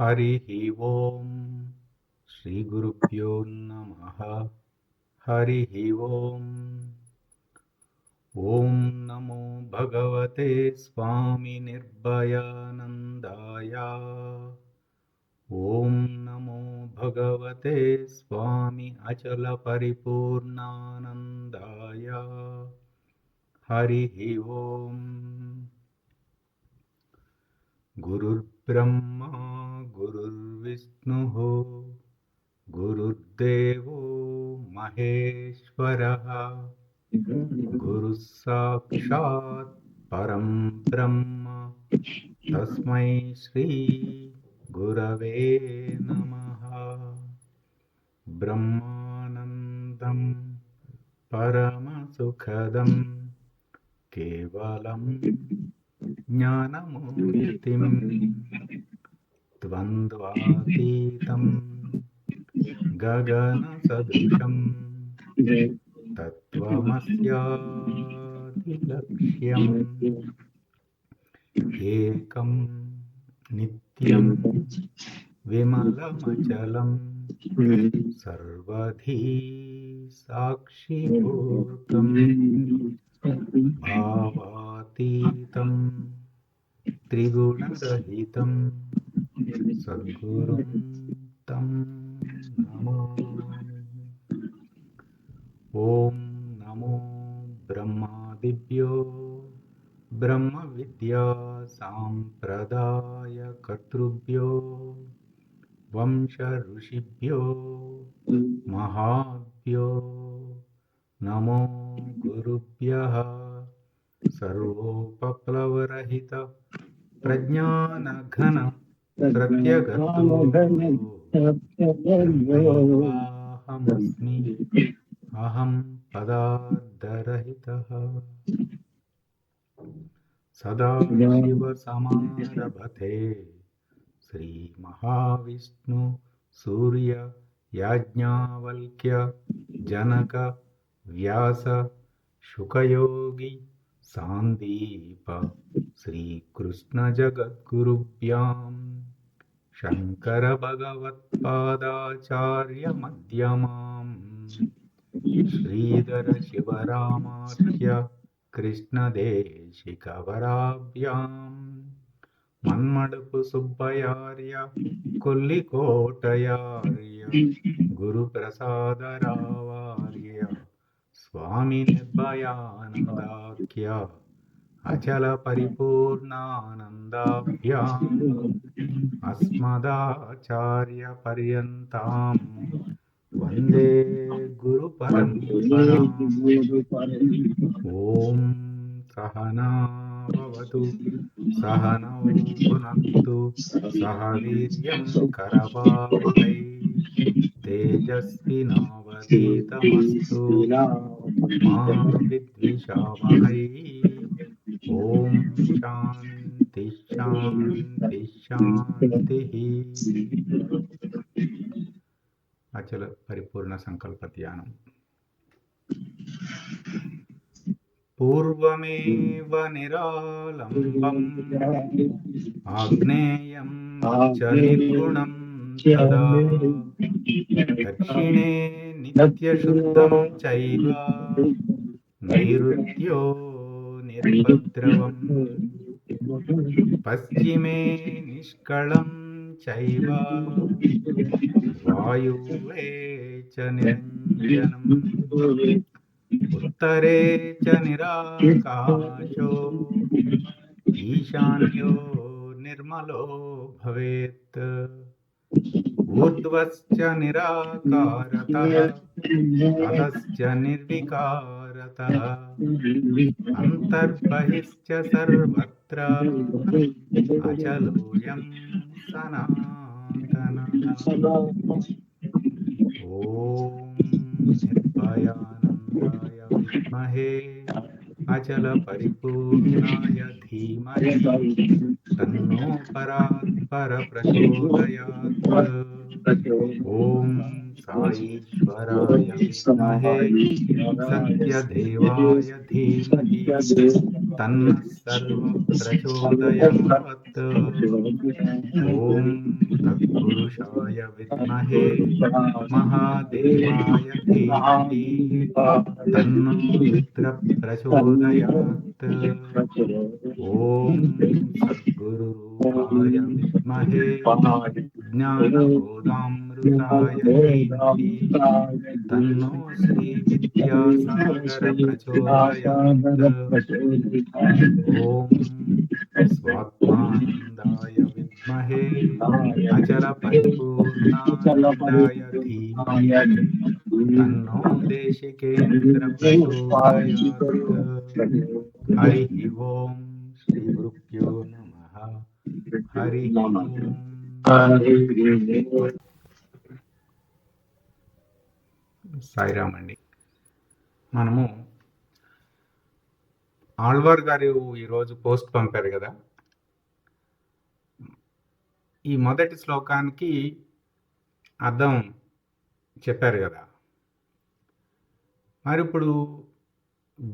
हरिः ओम् श्रीगुरुभ्यो नमः। हरिः ओम्। ॐ नमो भगवते स्वामी निर्भयानन्दाय। ॐ नमो भगवते स्वामी अचल परिपूर्णानन्दाय। हरिः ओम्। गुरुर्ब्रह्मा गुरुर्विष्णुः गुरुर्देवो महेश्वरः गुरुः साक्षात् परं ब्रह्म तस्मै श्री गुरवे नमः। ब्रह्मानन्दं परमसुखदं केवलं ज्ञानमूर्तिं द्वन्द्वातीतं गगनसदृशं तत्त्वमस्यादिलक्ष्यम् एकं नित्यं विमलमचलं सर्वधी साक्षिभूतं भावातीतं त्रिगुणरहितं सद्गुरुं तं नमामि। ॐ नमो ब्रह्मादिभ्यो ब्रह्मविद्या साम्प्रदायकर्तृभ्यो वंश ऋषिभ्यो महाभ्यो नमो गुरुभ्यः। सर्वोपप्लवरहित प्रज्ञानघन प्रत्यगतोऽहमस्मि अहं पदार्थरहितः। सदाशिवसमारभते श्रीमहाविष्णु सूर्य याज्ञवल्क्य जनक व्यास शुकयोगी सान्दीप श्रीकृष्ण जगद्गुरुभ्यां शंकर भगवत्पादाचार्य मध्यमाम् श्रीधर शिवरामाख्य कृष्णदेशिकवराभ्याम् मन्मडपु सुब्बयार्य कोल्लिकोटयार्य गुरुप्रसादरावार्य स्वामी निर्भयानन्दाख्य अचल परिपूर्णानन्दाभ्याम् अस्मदाचार्य पर्यन्तां वन्दे गुरुपरम्पराम्। ॐ सहना भवतु सहनौ भुनक्तु सह वीर्यं करवावहै तेजस्विनावधीतमस्तु मा विद्विषावहै। ॐ शान्ति शान्ति शान्तिः। अचल परिपूर्ण संकल्प ध्यानम्। पूर्वमेव निरालम्बम् आग्नेयं च निर्गुणं तदा दक्षिणे नित्यशुद्धं चैव नैऋत्यो निर्भद्रवम् पश्चिमे निष्कलं चैव वायुवे च निरञ्जनम् उत्तरे च निराकाशो ईशान्यो निर्मलो भवेत् ऊर्ध्वश्च निराकारतः अधश्च निर्विकारतः अन्तर्बहिश्च सर्वत्र अचलोऽयं सनातनः। ॐ निर्भयानन्दाय विद्महे अचल परिपूर्णाय धीमहि तन्नो परात्पर प्रचोदयात्। ఓం సాయీశ్వరాయ విద్మహే సత్యదేవాయ ధీమహి తన్నః సర్వం ప్రచోదయాత్. ఓం తత్పురుషాయ విద్మహే మహాదేవాయ ధీమహి తన్నో రుద్ర ప్రచోదయాత్. ఓం సద్గురురూపాయ విద్మహే జ్ఞానబోధామృతాయ ధీమహి తన్నో శ్రీ విద్యాసాగర ప్రచోదయాత్. ఓం స్వాత్మానందాయ విద్మహే అచల పరిపూర్ణానందాయ ధీమహి తన్నో దేశికేంద్ర ప్రచోదయాత్. హరి ఓం శ్రీ గురుభ్యో నమః. హరి ఓం. సాయిరామ్ అండి. మనము ఆళ్వార్ గారు ఈరోజు పోస్ట్ పంపారు కదా, ఈ మొదటి శ్లోకానికి అర్థం చెప్పారు కదా. మరి ఇప్పుడు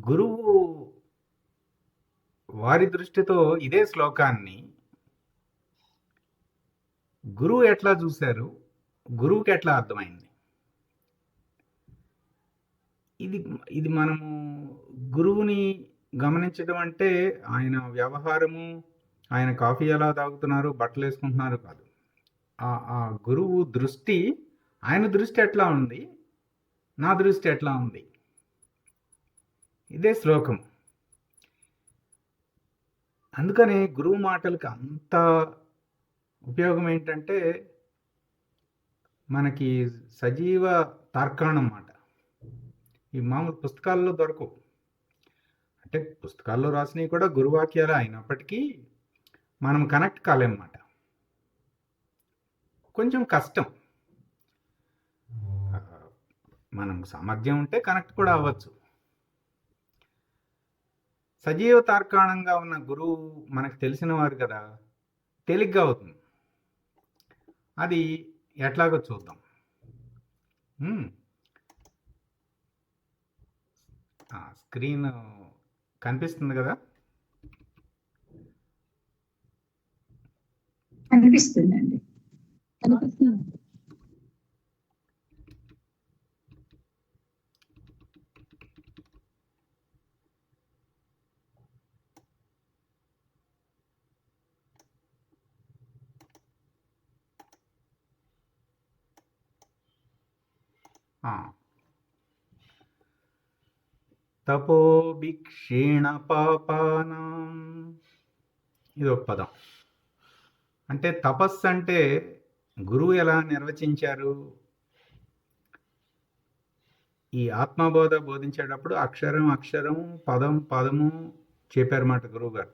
గురువు వారి దృష్టితో ఇదే శ్లోకాన్ని గురువు ఎట్లా చూశారు, గురువుకి ఎట్లా అర్థమైంది? ఇది ఇది మనము గురువుని గమనించడం అంటే ఆయన వ్యవహారము, ఆయన కాఫీ ఎలా తాగుతున్నారు, బట్టలు వేసుకుంటున్నారు కాదు. ఆ గురువు దృష్టి, ఆయన దృష్టి ఎట్లా ఉంది, నా దృష్టి ఎట్లా ఉంది, ఇదే శ్లోకం. అందుకనే గురువు మాటలకి అంత ఉపయోగం ఏంటంటే మనకి సజీవ తార్కాణం అన్నమాట. ఈ మామూలు పుస్తకాల్లో దొరకవు. అంటే పుస్తకాల్లో రాసినవి కూడా గురువాక్యాలు అయినప్పటికీ మనం కనెక్ట్ కాలేమన్నమాట. కొంచెం కష్టం. మనం సామర్థ్యం ఉంటే కనెక్ట్ కూడా అవ్వచ్చు. సజీవ తార్కాణంగా ఉన్న గురువు మనకు తెలిసిన వారు కదా, తేలిగ్గా అవుతుంది. అది ఎట్లాగో చూద్దాం. స్క్రీన్ కనిపిస్తుంది కదా? కనిపిస్తుందండి. కనిపిస్తుంది. తపోభిక్షీణ పాపానాం, ఇది ఒక పదం. అంటే తపస్సు అంటే గురువు ఎలా నిర్వచించారు? ఈ ఆత్మబోధ బోధించేటప్పుడు అక్షరం అక్షరము, పదం పదము చెప్పారన్నమాట గురువు గారు.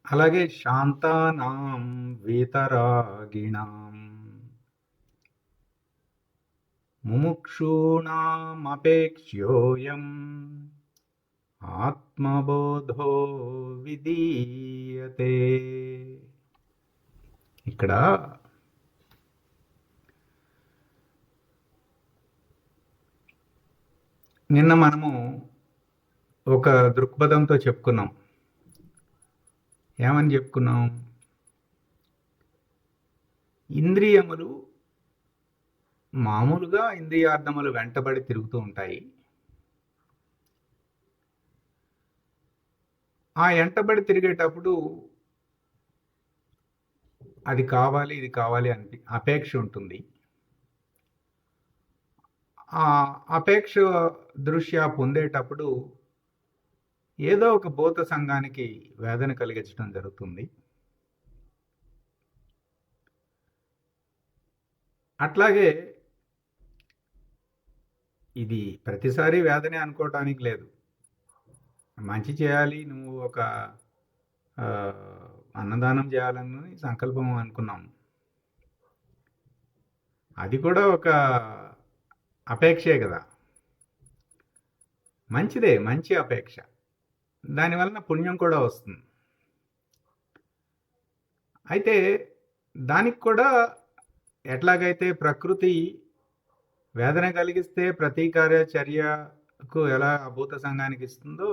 అలాగే శాంతానాం వీతరాగిణాం ముముక్షూణామపేక్ష్యోయం ఆత్మబోధో విధీయతే. ఇక్కడ నిన్న మనము ఒక దృక్పథంతో చెప్పుకున్నాం. ఏమని చెప్పుకున్నాం? ఇంద్రియములు మామూలుగా ఇంద్రియార్థములు వెంటబడి తిరుగుతూ ఉంటాయి. ఆ వెంటబడి తిరిగేటప్పుడు అది కావాలి ఇది కావాలి అని అపేక్ష ఉంటుంది. ఆ అపేక్ష దృష్ట్యా పొందేటప్పుడు ఏదో ఒక భూత సంఘానికి వేదన కలిగించడం జరుగుతుంది. అట్లాగే ఇది ప్రతిసారి వేదనే అనుకోవటానికి లేదు. మంచి చేయాలి, నువ్వు ఒక అన్నదానం చేయాలని సంకల్పం అనుకున్నాం, అది కూడా ఒక అపేక్షే కదా. మంచిదే, మంచి అపేక్ష. దానివలన పుణ్యం కూడా వస్తుంది. అయితే దానికి కూడా ఎట్లాగైతే ప్రకృతి వేదన కలిగిస్తే ప్రతీకార చర్యకు ఎలా అభూత సంఘానికి ఇస్తుందో,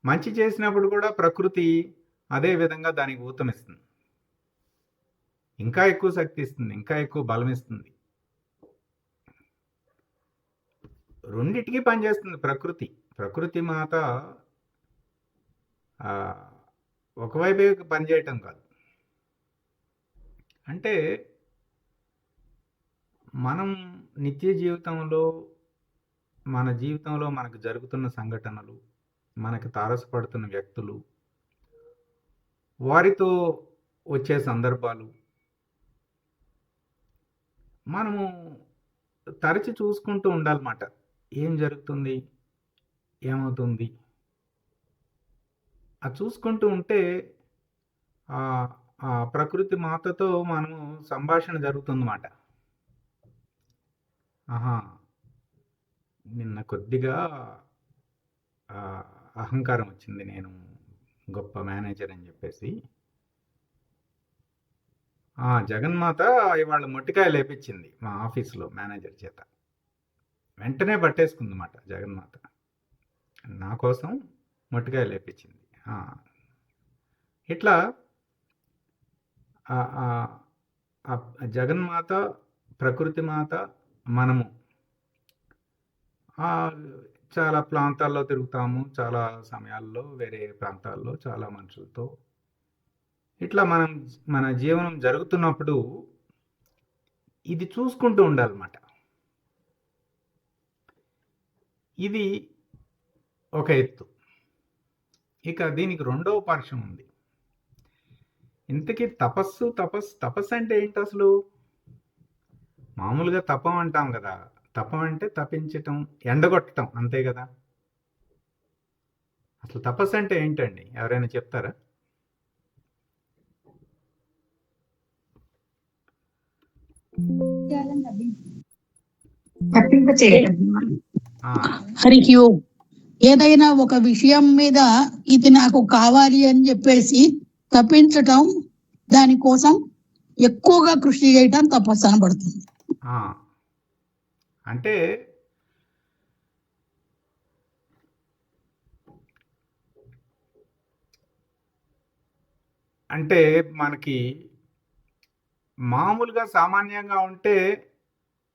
మంచి చేసినప్పుడు కూడా ప్రకృతి అదే విధంగా దానికి ఊతమిస్తుంది. ఇంకా ఎక్కువ శక్తి ఇస్తుంది, ఇంకా ఎక్కువ బలం ఇస్తుంది. రెండిటికి పనిచేస్తుంది ప్రకృతి. ప్రకృతి మాత ఒకవైపే పనిచేయటం కాదు. అంటే మనం నిత్య జీవితంలో మన జీవితంలో మనకు జరుగుతున్న సంఘటనలు, మనకు తారసపడుతున్న వ్యక్తులు, వారితో వచ్చే సందర్భాలు మనము తరచి చూసుకుంటూ ఉండాలన్నమాట. ఏం జరుగుతుంది, ఏమవుతుంది, అది చూసుకుంటూ ఉంటే ఆ ప్రకృతి మాతతో మనము సంభాషణ జరుగుతుందన్నమాట. ఆహా, నిన్న కొద్దిగా అహంకారం వచ్చింది, నేను గొప్ప మేనేజర్ అని చెప్పేసి. జగన్మాత ఇవాళ మొట్టికాయ లేపించింది మా ఆఫీసులో మేనేజర్ చేత. వెంటనే పట్టేసుకుందన్నమాట జగన్మాత, నా కోసం మొట్టికాయ లేపించింది. ఇట్లా జగన్మాత, ప్రకృతి మాత, మనము చాలా ప్రాంతాల్లో తిరుగుతాము, చాలా సమయాల్లో వేరే ప్రాంతాల్లో చాలా మనుషులతో ఇట్లా మన జీవనం జరుగుతున్నప్పుడు ఇది చూసుకుంటూ ఉండాలన్నమాట. ఇది ఒక ఎత్తు. ఇక దీనికి రెండవ పార్శ్వం ఉంది. ఇంతకీ తపస్సు అంటే ఏంటి అసలు? మామూలుగా తపం అంటాం కదా. తపం అంటే తపించటం, ఎండగొట్టడం, అంతే కదా. అసలు తపస్సు అంటే ఏంటండి, ఎవరైనా చెప్తారా? తప్పింపచేయడం. హరి ఓం. ఏదైనా ఒక విషయం మీద ఇది నాకు కావాలి అని చెప్పేసి తప్పించటం, దానికోసం ఎక్కువగా కృషి చేయటం తపస్సు అనబడుతుంది. అంటే అంటే మనకి మామూలుగా సామాన్యంగా ఉంటే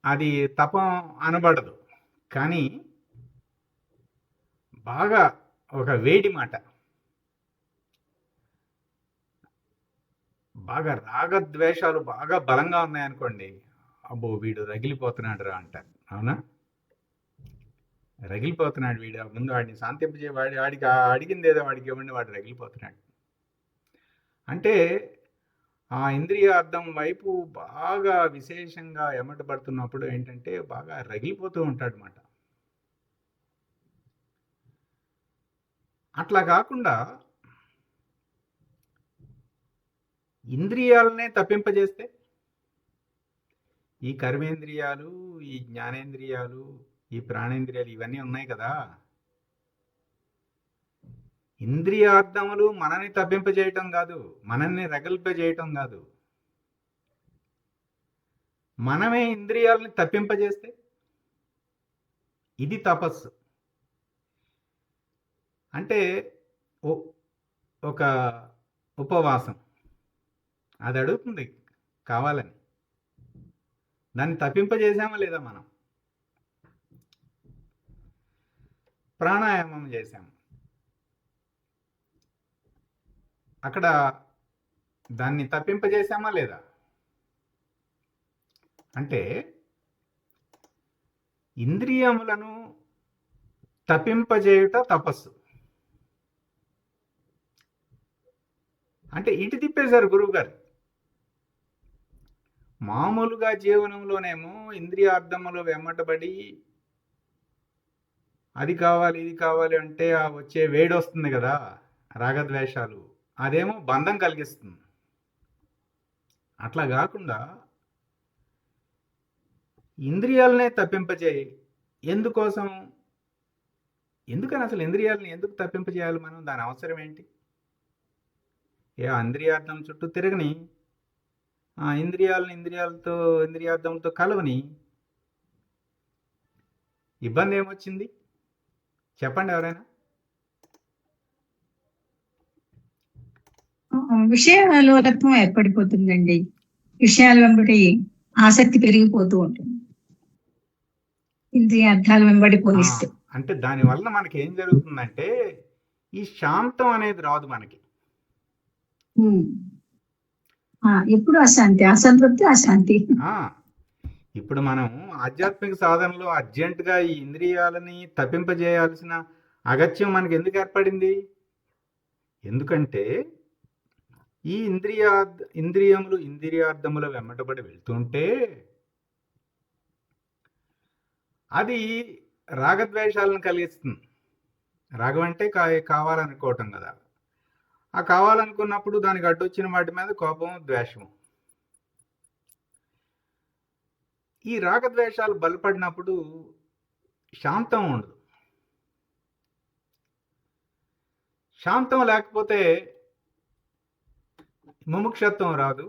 అది తపం అనబడదు, కానీ బాగా ఒక వేడి మాట, బాగా రాగద్వేషాలు బాగా బలంగా ఉన్నాయనుకోండి, అబ్బో వీడు రగిలిపోతున్నాడు రా అంటారు. అవునా? రగిలిపోతున్నాడు వీడు, ముందు వాడిని శాంతింపజే, వాడికి అడిగింది ఏదో వాడికి ఇవ్వండి, వాడు రగిలిపోతున్నాడు అంటే ఆ ఇంద్రియార్థం వైపు బాగా విశేషంగా ఎమ్మటపడుతున్నప్పుడు ఏంటంటే బాగా రగిలిపోతూ ఉంటాడు అన్నమాట. అట్లా కాకుండా ఇంద్రియాలనే తప్పింపజేస్తే, ఈ కర్మేంద్రియాలు, ఈ జ్ఞానేంద్రియాలు, ఈ ప్రాణేంద్రియాలు ఇవన్నీ ఉన్నాయి కదా, ఇంద్రియార్థములు మనని తప్పింపజేయటం కాదు, మనల్ని రగిలింపజేయటం కాదు, మనమే ఇంద్రియాలని తప్పింపజేస్తే ఇది తపస్సు. అంటే ఒక ఉపవాసం అది అడుగుతుంది కావాలని, దాన్ని తప్పింపజేసామా లేదా? మనం ప్రాణాయామం చేసాము, అక్కడ దాన్ని తప్పింపజేసామా లేదా? అంటే ఇంద్రియములను తప్పింపజేయుట తపస్సు. అంటే ఇటు తిప్పేశారు గురువు గారు. మామూలుగా జీవనంలోనేమో ఇంద్రియార్థములు వెమ్మటబడి అది కావాలి ఇది కావాలి అంటే ఆ వచ్చే వేడి వస్తుంది కదా, రాగద్వేషాలు, అదేమో బంధం కలిగిస్తుంది. అట్లా కాకుండా ఇంద్రియాలనే తప్పింపజేయి. ఎందుకోసం? ఎందుకని అసలు ఇంద్రియాలని ఎందుకు తప్పింపజేయాలి మనం? దాని అవసరం ఏంటి? ఏ ఆ ఇంద్రియార్థం చుట్టూ తిరగని, ఆ ఇంద్రియాలను ఇంద్రియార్థంతో కలవని. ఇబ్బంది ఏమొచ్చింది చెప్పండి ఎవరైనా? విషయాలోలత్వం ఏర్పడిపోతుందండి. విషయాల వెంబడి ఆసక్తి పెరిగిపోతూ ఉంటుంది. ఇంద్రియ అర్థాల వెంబడి ఆ, పోలిస్తే. అంటే దానివల్ల మనకి ఏం జరుగుతుందంటే ఈ శాంతం అనేది రాదు మనకి. ఉమ్. ఎప్పుడు అశాంతి, అసంతృప్తి, అశాంతి. ఆ, ఇప్పుడు మనం ఆధ్యాత్మిక సాధనలో అర్జెంటుగా ఈ ఇంద్రియాలని తప్పింపజేయాల్సిన అగత్యం మనకి ఎందుకు ఏర్పడింది? ఎందుకంటే ఈ ఇంద్రియములు ఇంద్రియార్థముల వెంబడబడి వెళ్తుంటే అది రాగద్వేషాలను కలిగిస్తుంది. రాగం అంటే కావాలనుకోవటం కదా. ఆ కావాలనుకున్నప్పుడు దానికి అడ్డొచ్చిన వాటి మీద కోపం, ద్వేషము. ఈ రాగద్వేషాలు బలపడినప్పుడు శాంతం ఉండదు. శాంతం లేకపోతే ముముక్షత్వం రాదు.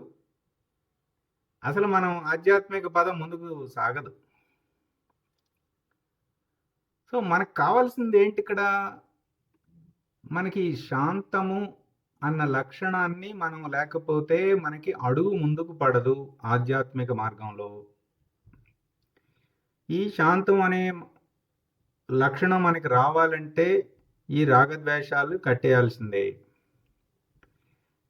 అసలు మనం ఆధ్యాత్మిక పదం ముందుకు సాగదు. సో మనకు కావాల్సింది ఏంటి ఇక్కడ? మనకి శాంతము అన్న లక్షణాన్ని మనం లేకపోతే మనకి అడుగు ముందుకు పడదు ఆధ్యాత్మిక మార్గంలో. ఈ శాంతం అనే లక్షణం మనకి రావాలంటే ఈ రాగద్వేషాలు కట్టేయాల్సిందే.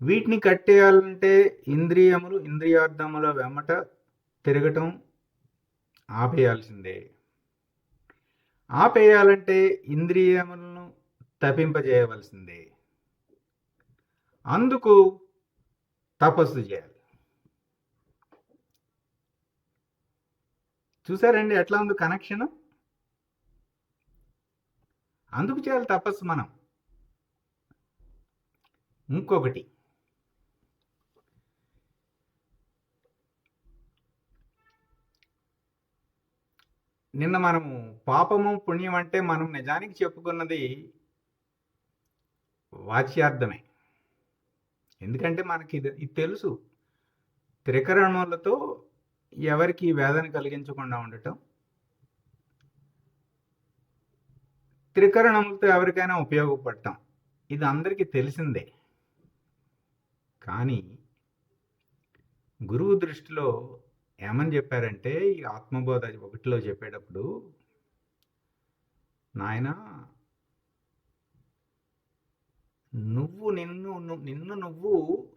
వీటిని కట్టేయాలంటే ఇంద్రియములు ఇంద్రియార్థముల వెంబట తిరగటం ఆపేయాల్సిందే. ఆపేయాలంటే ఇంద్రియములను తప్పింపజేయవలసిందే. అందుకు తపస్సు చేయాలి. చూసారండి ఎట్లా ఉంది కనెక్షన్? అందుకు చేయాలి తపస్సు మనం. ఇంకొకటి, నిన్న మనము పాపము పుణ్యం అంటే మనం నిజానికి చెప్పుకున్నది వాచ్యార్థమే. ఎందుకంటే మనకి ఇది తెలుసు, త్రికరణములతో ఎవరికి వేదన కలిగించకుండా ఉండటం, త్రికరణములతో ఎవరికైనా ఉపయోగపడటం, ఇది అందరికీ తెలిసిందే. కానీ గురువు దృష్టిలో ఏమని చెప్పారంటే ఈ ఆత్మబోధ 1లో చెప్పేటప్పుడు, నాయనా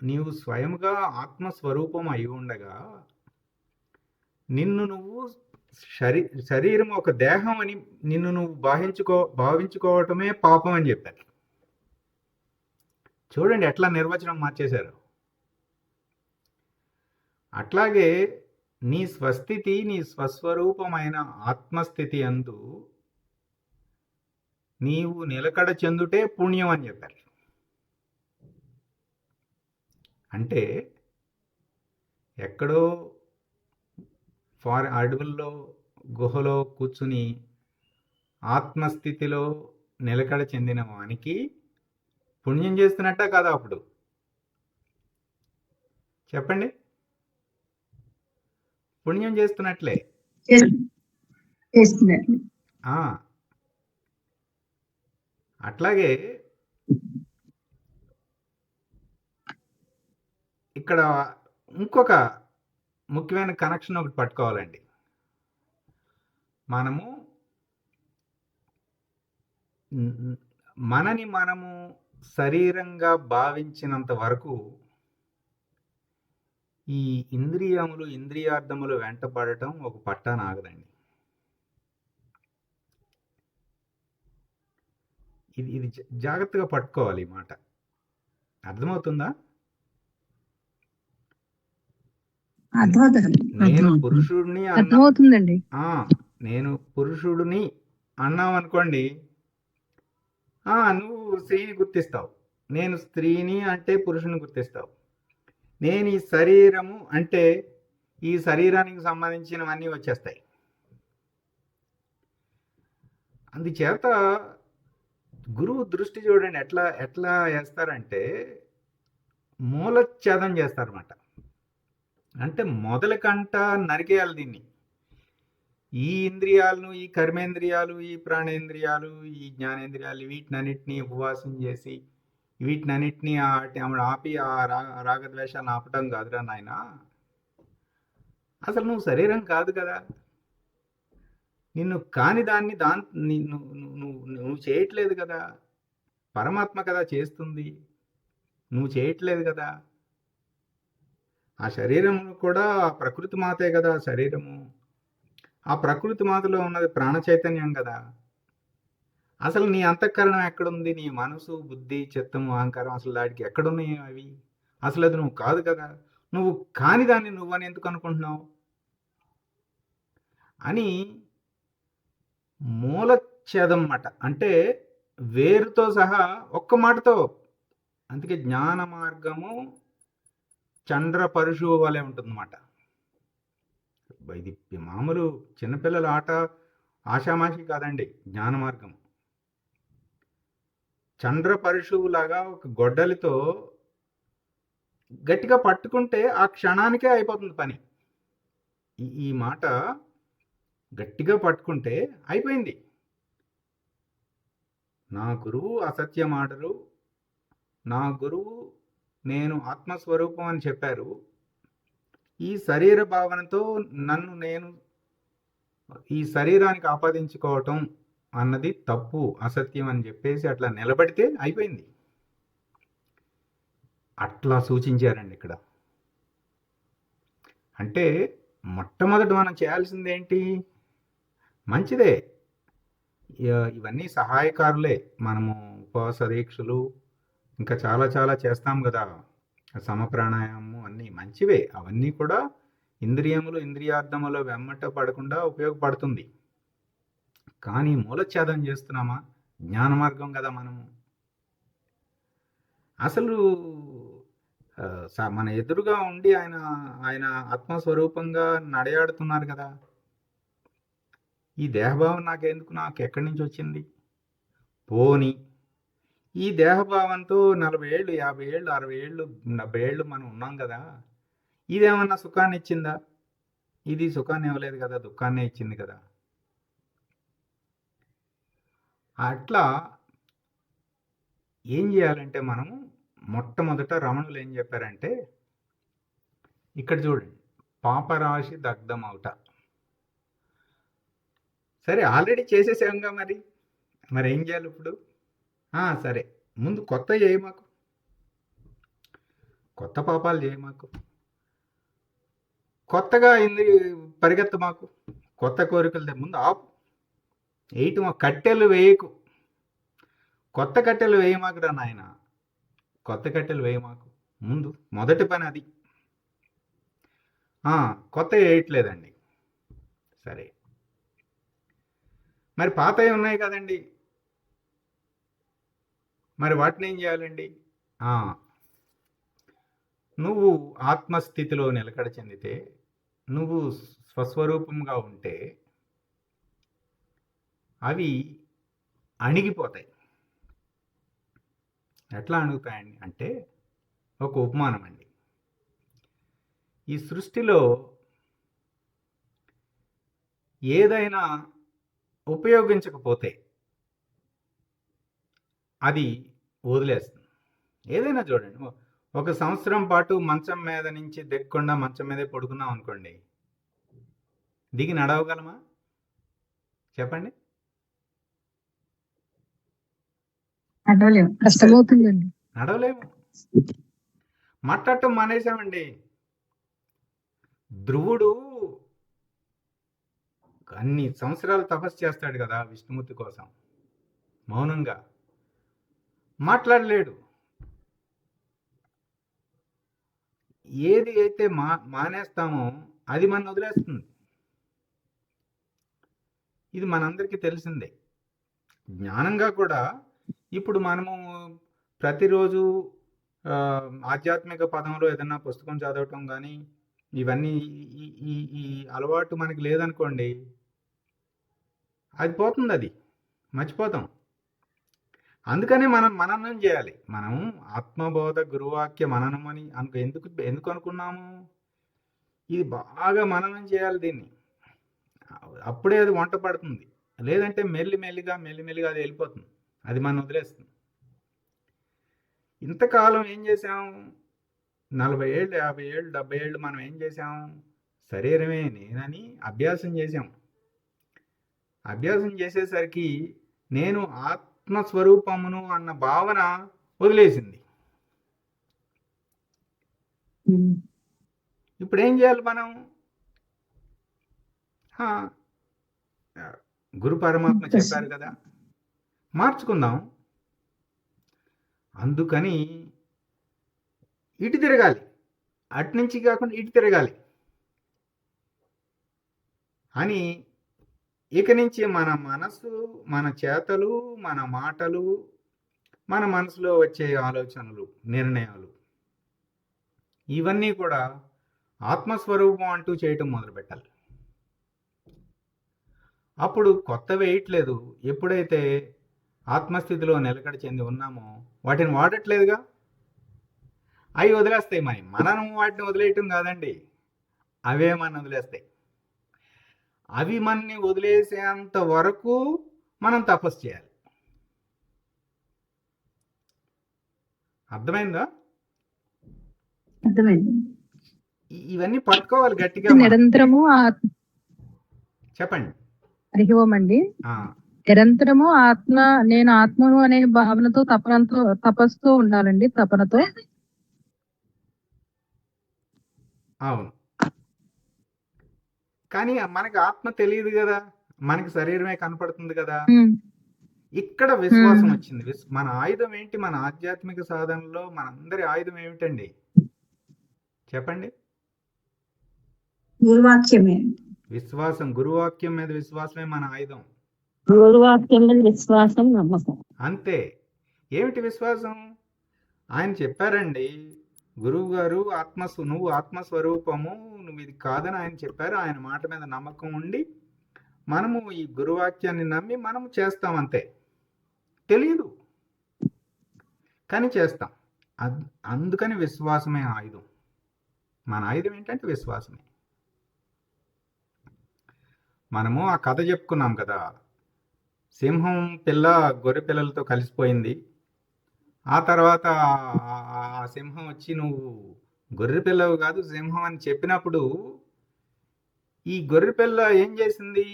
నీవు స్వయముగా ఆత్మస్వరూపం అయి ఉండగా నిన్ను నువ్వు శరీరం ఒక దేహం అని నిన్ను నువ్వు భావించుకోవటమే పాపం అని చెప్పారు. చూడండి ఎట్లా నిర్వచనం మార్చేశారు. అట్లాగే నీ స్వస్థితి, నీ స్వస్వరూపమైన ఆత్మస్థితి అందు నీవు నిలకడ చెందుటే పుణ్యం అని చెప్పారు. అంటే ఎక్కడో అడవుల్లో గుహలో కూర్చుని ఆత్మస్థితిలో నిలకడ చెందిన వానికి పుణ్యం చేస్తున్నట్ట కాదా? అప్పుడు చెప్పండి. పుణ్యం చేస్తున్నట్లే. అట్లాగే ఇక్కడ ఇంకొక ముఖ్యమైన కనెక్షన్ ఒకటి పట్టుకోవాలండి. మనని మనము శరీరంగా భావించినంత వరకు ఈ ఇంద్రియములు ఇంద్రియార్థములు వెంటపడటం ఒక పట్టాన ఆగదండి. ఇది జాగ్రత్తగా పట్టుకోవాలి. ఈ మాట అర్థమవుతుందా? నేను పురుషుడిని అర్థమవుతుందండి. నేను పురుషుడిని అన్నాం అనుకోండి, నువ్వు స్త్రీని గుర్తిస్తావు. నేను స్త్రీని అంటే పురుషుని గుర్తిస్తావు. నేను ఈ శరీరము అంటే ఈ శరీరానికి సంబంధించినవన్నీ వచ్చేస్తాయి. అందుచేత గురువు దృష్టి చూడండి ఎట్లా వేస్తారంటే, మూలఛేదం చేస్తారన్నమాట. అంటే మొదలకంట నరికేయాలి దీన్ని. ఈ ఇంద్రియాలను, ఈ కర్మేంద్రియాలు, ఈ ప్రాణేంద్రియాలు, ఈ జ్ఞానేంద్రియాలు వీటినన్నిటినీ ఉపవాసం చేసి వీటినన్నిటినీ ఆపి ఆ రాగద్వేషాలను ఆపటం కాదురా నాయన. అసలు నువ్వు శరీరం కాదు కదా. నిన్ను కాని దాన్ని నువ్వు చేయట్లేదు కదా. పరమాత్మ కదా చేస్తుంది, నువ్వు చేయట్లేదు కదా. ఆ శరీరం కూడా ప్రకృతి మాతే కదా శరీరము. ఆ ప్రకృతి మాతలో ఉన్నది ప్రాణ చైతన్యం కదా. అసలు నీ అంతఃకరణం ఎక్కడుంది? నీ మనసు, బుద్ధి, చిత్తము, అహంకారం అసలు వాటికి ఎక్కడున్నాయి అవి? అసలు అది నువ్వు కాదు కదా. నువ్వు కాని దాన్ని నువ్వని ఎందుకు అనుకుంటున్నావు అని మూలఛేదం మాట. అంటే వేరుతో సహా ఒక్క మాటతో. అందుకే జ్ఞాన మార్గము చండ్ర పరుశువు వలె ఉంటుందన్నమాట. ఇది మామూలు చిన్నపిల్లల ఆట, ఆషామాషి కాదండి. జ్ఞాన మార్గం చండ్ర పరుశువులాగా ఒక గొడ్డలితో గట్టిగా పట్టుకుంటే ఆ క్షణానికే అయిపోతుంది పని. ఈ మాట గట్టిగా పట్టుకుంటే అయిపోయింది. నా గురువు అసత్యమాడరు, నా గురువు నేను ఆత్మస్వరూపం అని చెప్పారు. ఈ శరీర భావనతో నేను ఈ శరీరానికి ఆపాదించుకోవటం అన్నది తప్పు, అసత్యం అని చెప్పేసి అట్లా నిలబడితే అయిపోయింది. అట్లా సూచించారండి ఇక్కడ. అంటే మొట్టమొదటి మనం చేయాల్సింది ఏంటి? మంచిదే, ఇవన్నీ సహాయకారులే. మనము ఉపవాస దీక్షలు ఇంకా చాలా చాలా చేస్తాం కదా. సమప్రాణాయామము అన్నీ మంచివే. అవన్నీ కూడా ఇంద్రియములు, ఇంద్రియార్థముల వెమ్మట పడకుండా ఉపయోగపడుతుంది. కానీ మూలఛేదం చేస్తున్నామా? జ్ఞాన మార్గం కదా మనము. అసలు మన ఎదురుగా ఉండి ఆయన ఆత్మస్వరూపంగా నడయాడుతున్నారు కదా. ఈ దేహభావం నాకు ఎక్కడి నుంచి వచ్చింది? పోని ఈ దేహభావంతో 40 ఏళ్ళు, 50 ఏళ్ళు, 60 ఏళ్ళు, 70 ఏళ్ళు మనం ఉన్నాం కదా. ఇదేమన్నా సుఖాన్ని ఇచ్చిందా? ఇది సుఖాన్ని ఇవ్వలేదు కదా, దుఃఖాన్నే ఇచ్చింది కదా. అట్లా ఏం చేయాలంటే మనము మొట్టమొదట రమణులు ఏం చెప్పారంటే, ఇక్కడ చూడండి, పాపరాశి దగ్ధమవుట. సరే, ఆల్రెడీ చేసేసాంగా, మరి ఏం చేయాలి ఇప్పుడు? సరే, ముందు కొత్త చేయి మాకు, కొత్త పాపాలు చేయి మాకు, కొత్తగా పరిగెత్త మాకు, కొత్త కోరికలు ముందు ఆపు. కట్టెలు వేయకు, కొత్త కట్టెలు వేయమాకురా నాయన, కొత్త కట్టెలు వేయమాకు. ముందు మొదటి పని అది. కొత్త వేయట్లేదండి. సరే, మరి పాతవి ఉన్నాయి కదండి, మరి వాటిని ఏం చేయాలండి? నువ్వు ఆత్మస్థితిలో నిలకడ చెందితే, నువ్వు స్వస్వరూపంగా ఉంటే అవి అణిగిపోతాయి. ఎట్లా అణుగుతాయండి అంటే, ఒక ఉపమానం అండి. ఈ సృష్టిలో ఏదైనా ఉపయోగించకపోతే అది వదిలేస్తుంది. ఏదైనా చూడండి, 1 సంవత్సరం పాటు మంచం మీద నుంచి దిగకుండా మంచం మీదే పడుకున్నాం అనుకోండి, దిగి నడవగలమా? చెప్పండి. కష్టమవుతుందండి, నడవలేము. మాట్లాడటం మానేసామండి. ధ్రువుడు అన్ని సంవత్సరాలు తపస్సు చేస్తాడు కదా విష్ణుమూర్తి కోసం, మౌనంగా మాట్లాడలేడు. ఏది అయితే మానేస్తామో అది మన వదిలేస్తుంది. ఇది మనందరికీ తెలిసిందే. జ్ఞానంగా కూడా ఇప్పుడు మనము ప్రతిరోజు ఆధ్యాత్మిక పదంలో ఏదన్నా పుస్తకం చదవటం కానీ ఇవన్నీ ఈ అలవాటు మనకి లేదనుకోండి, అది పోతుంది, అది మర్చిపోతాం. అందుకనే మనం మననం చేయాలి. మనం ఆత్మబోధ గురువాక్య మననం అని ఎందుకు అనుకున్నాము? ఇది బాగా మననం చేయాలి దీన్ని. అప్పుడే అది వంట పడుతుంది. లేదంటే మెల్లిమెల్లిగా అది వెళ్ళిపోతుంది. అది మనం వదిలేస్తుంది. ఇంతకాలం ఏం చేసాం? 40 ఏళ్ళు, 50 ఏళ్ళు, 70 ఏళ్ళు మనం ఏం చేసాం? శరీరమే నేనని అభ్యాసం చేసాం. అభ్యాసం చేసేసరికి నేను ఆత్మస్వరూపమును అన్న భావన వదిలేసింది. ఇప్పుడు ఏం చేయాలి మనం? ఆ, గురు పరమాత్మ చెప్పారు కదా, మార్చుకుందాం. అందుకని ఇటు తిరగాలి, అటు నుంచి కాకుండా ఇటు తిరగాలి అని ఇక నుంచి మన మనసు, మన చేతలు, మన మాటలు, మన మనసులో వచ్చే ఆలోచనలు, నిర్ణయాలు ఇవన్నీ కూడా ఆత్మస్వరూపం అంటూ చేయటం మొదలుపెట్టాలి. అప్పుడు కొత్త వేయట్లేదు. ఎప్పుడైతే ఆత్మస్థితిలో నిలకడ చెంది ఉన్నామో వాటిని వాడట్లేదుగా, అవి వదిలేస్తాయి. మనం వాటిని వదిలేయటం కాదండి, అవే మన వదిలేస్తాయి. అవి మనని వదిలేసేంత వరకు మనం తపస్సు చేయాలి. అర్థమైందా? అర్థమైంది. ఇవన్నీ పట్టుకోవాలి గట్టిగా మనం. నిరంతరము చెప్పండి. హరి ఓం అండి. ఆ, నిరంతరము నేను ఆత్మను అనే భావనతో తపస్సుతో ఉండాలండి, తపనతో. అవును. కానీ మనకి ఆత్మ తెలియదు కదా, మనకి శరీరమే కనపడుతుంది కదా. ఇక్కడ విశ్వాసం వచ్చింది. మన ఆయుధం ఏంటి? మన ఆధ్యాత్మిక సాధనలో మనందరి ఆయుధం ఏమిటండి? చెప్పండి. గురువాక్యమే. విశ్వాసం. గురువాక్యం మీద విశ్వాసమే మన ఆయుధం. గురువాక్యం మీద విశ్వాసం, నమ్మకం. అంతే. ఏమిటి విశ్వాసం? ఆయన చెప్పారండి, గురువు గారు నువ్వు ఆత్మస్వరూపము, నువ్వు ఇది కాదని ఆయన చెప్పారు. ఆయన మాట మీద నమ్మకం ఉండి మనము ఈ గురువాక్యాన్ని నమ్మి మనము చేస్తాం. అంతే. తెలియదు కానీ చేస్తాం. అందుకని విశ్వాసమే ఆయుధం. మన ఆయుధం ఏంటంటే విశ్వాసమే. మనము ఆ కథ చెప్పుకున్నాం కదా, సింహం పిల్ల గొర్రె పిల్లలతో కలిసిపోయింది. ఆ తర్వాత ఆ సింహం వచ్చి నువ్వు గొర్రె పిల్లవు కాదు సింహం అని చెప్పినప్పుడు ఈ గొర్రె పిల్ల ఏం చేసింది?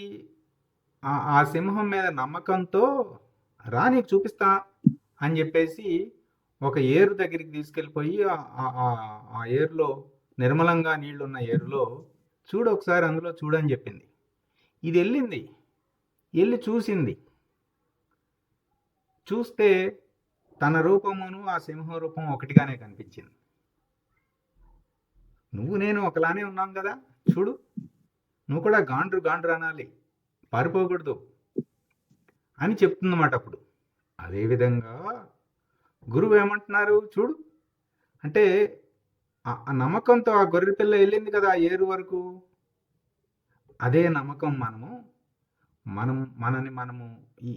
ఆ సింహం మీద నమ్మకంతో రా నీకు చూపిస్తా అని చెప్పేసి ఒక ఏరు దగ్గరికి తీసుకెళ్ళిపోయి ఆ ఏరులో, నిర్మలంగా నీళ్లున్న ఏరులో చూడు ఒకసారి, అందులో చూడని చెప్పింది. ఇది వెళ్ళి చూసింది. చూస్తే తన రూపమును ఆ సింహం రూపం ఒకటిగానే కనిపించింది. నువ్వు నేను ఒకలానే ఉన్నాం కదా, చూడు, నువ్వు కూడా గాండ్రు అనాలి, పారిపోకూడదు అని చెప్తుందన్నమాట. అప్పుడు అదేవిధంగా గురువు ఏమంటున్నారు చూడు అంటే, ఆ నమ్మకంతో ఆ గొర్రె పిల్ల వెళ్ళింది కదా ఆ ఏరు వరకు. అదే నమ్మకం మనము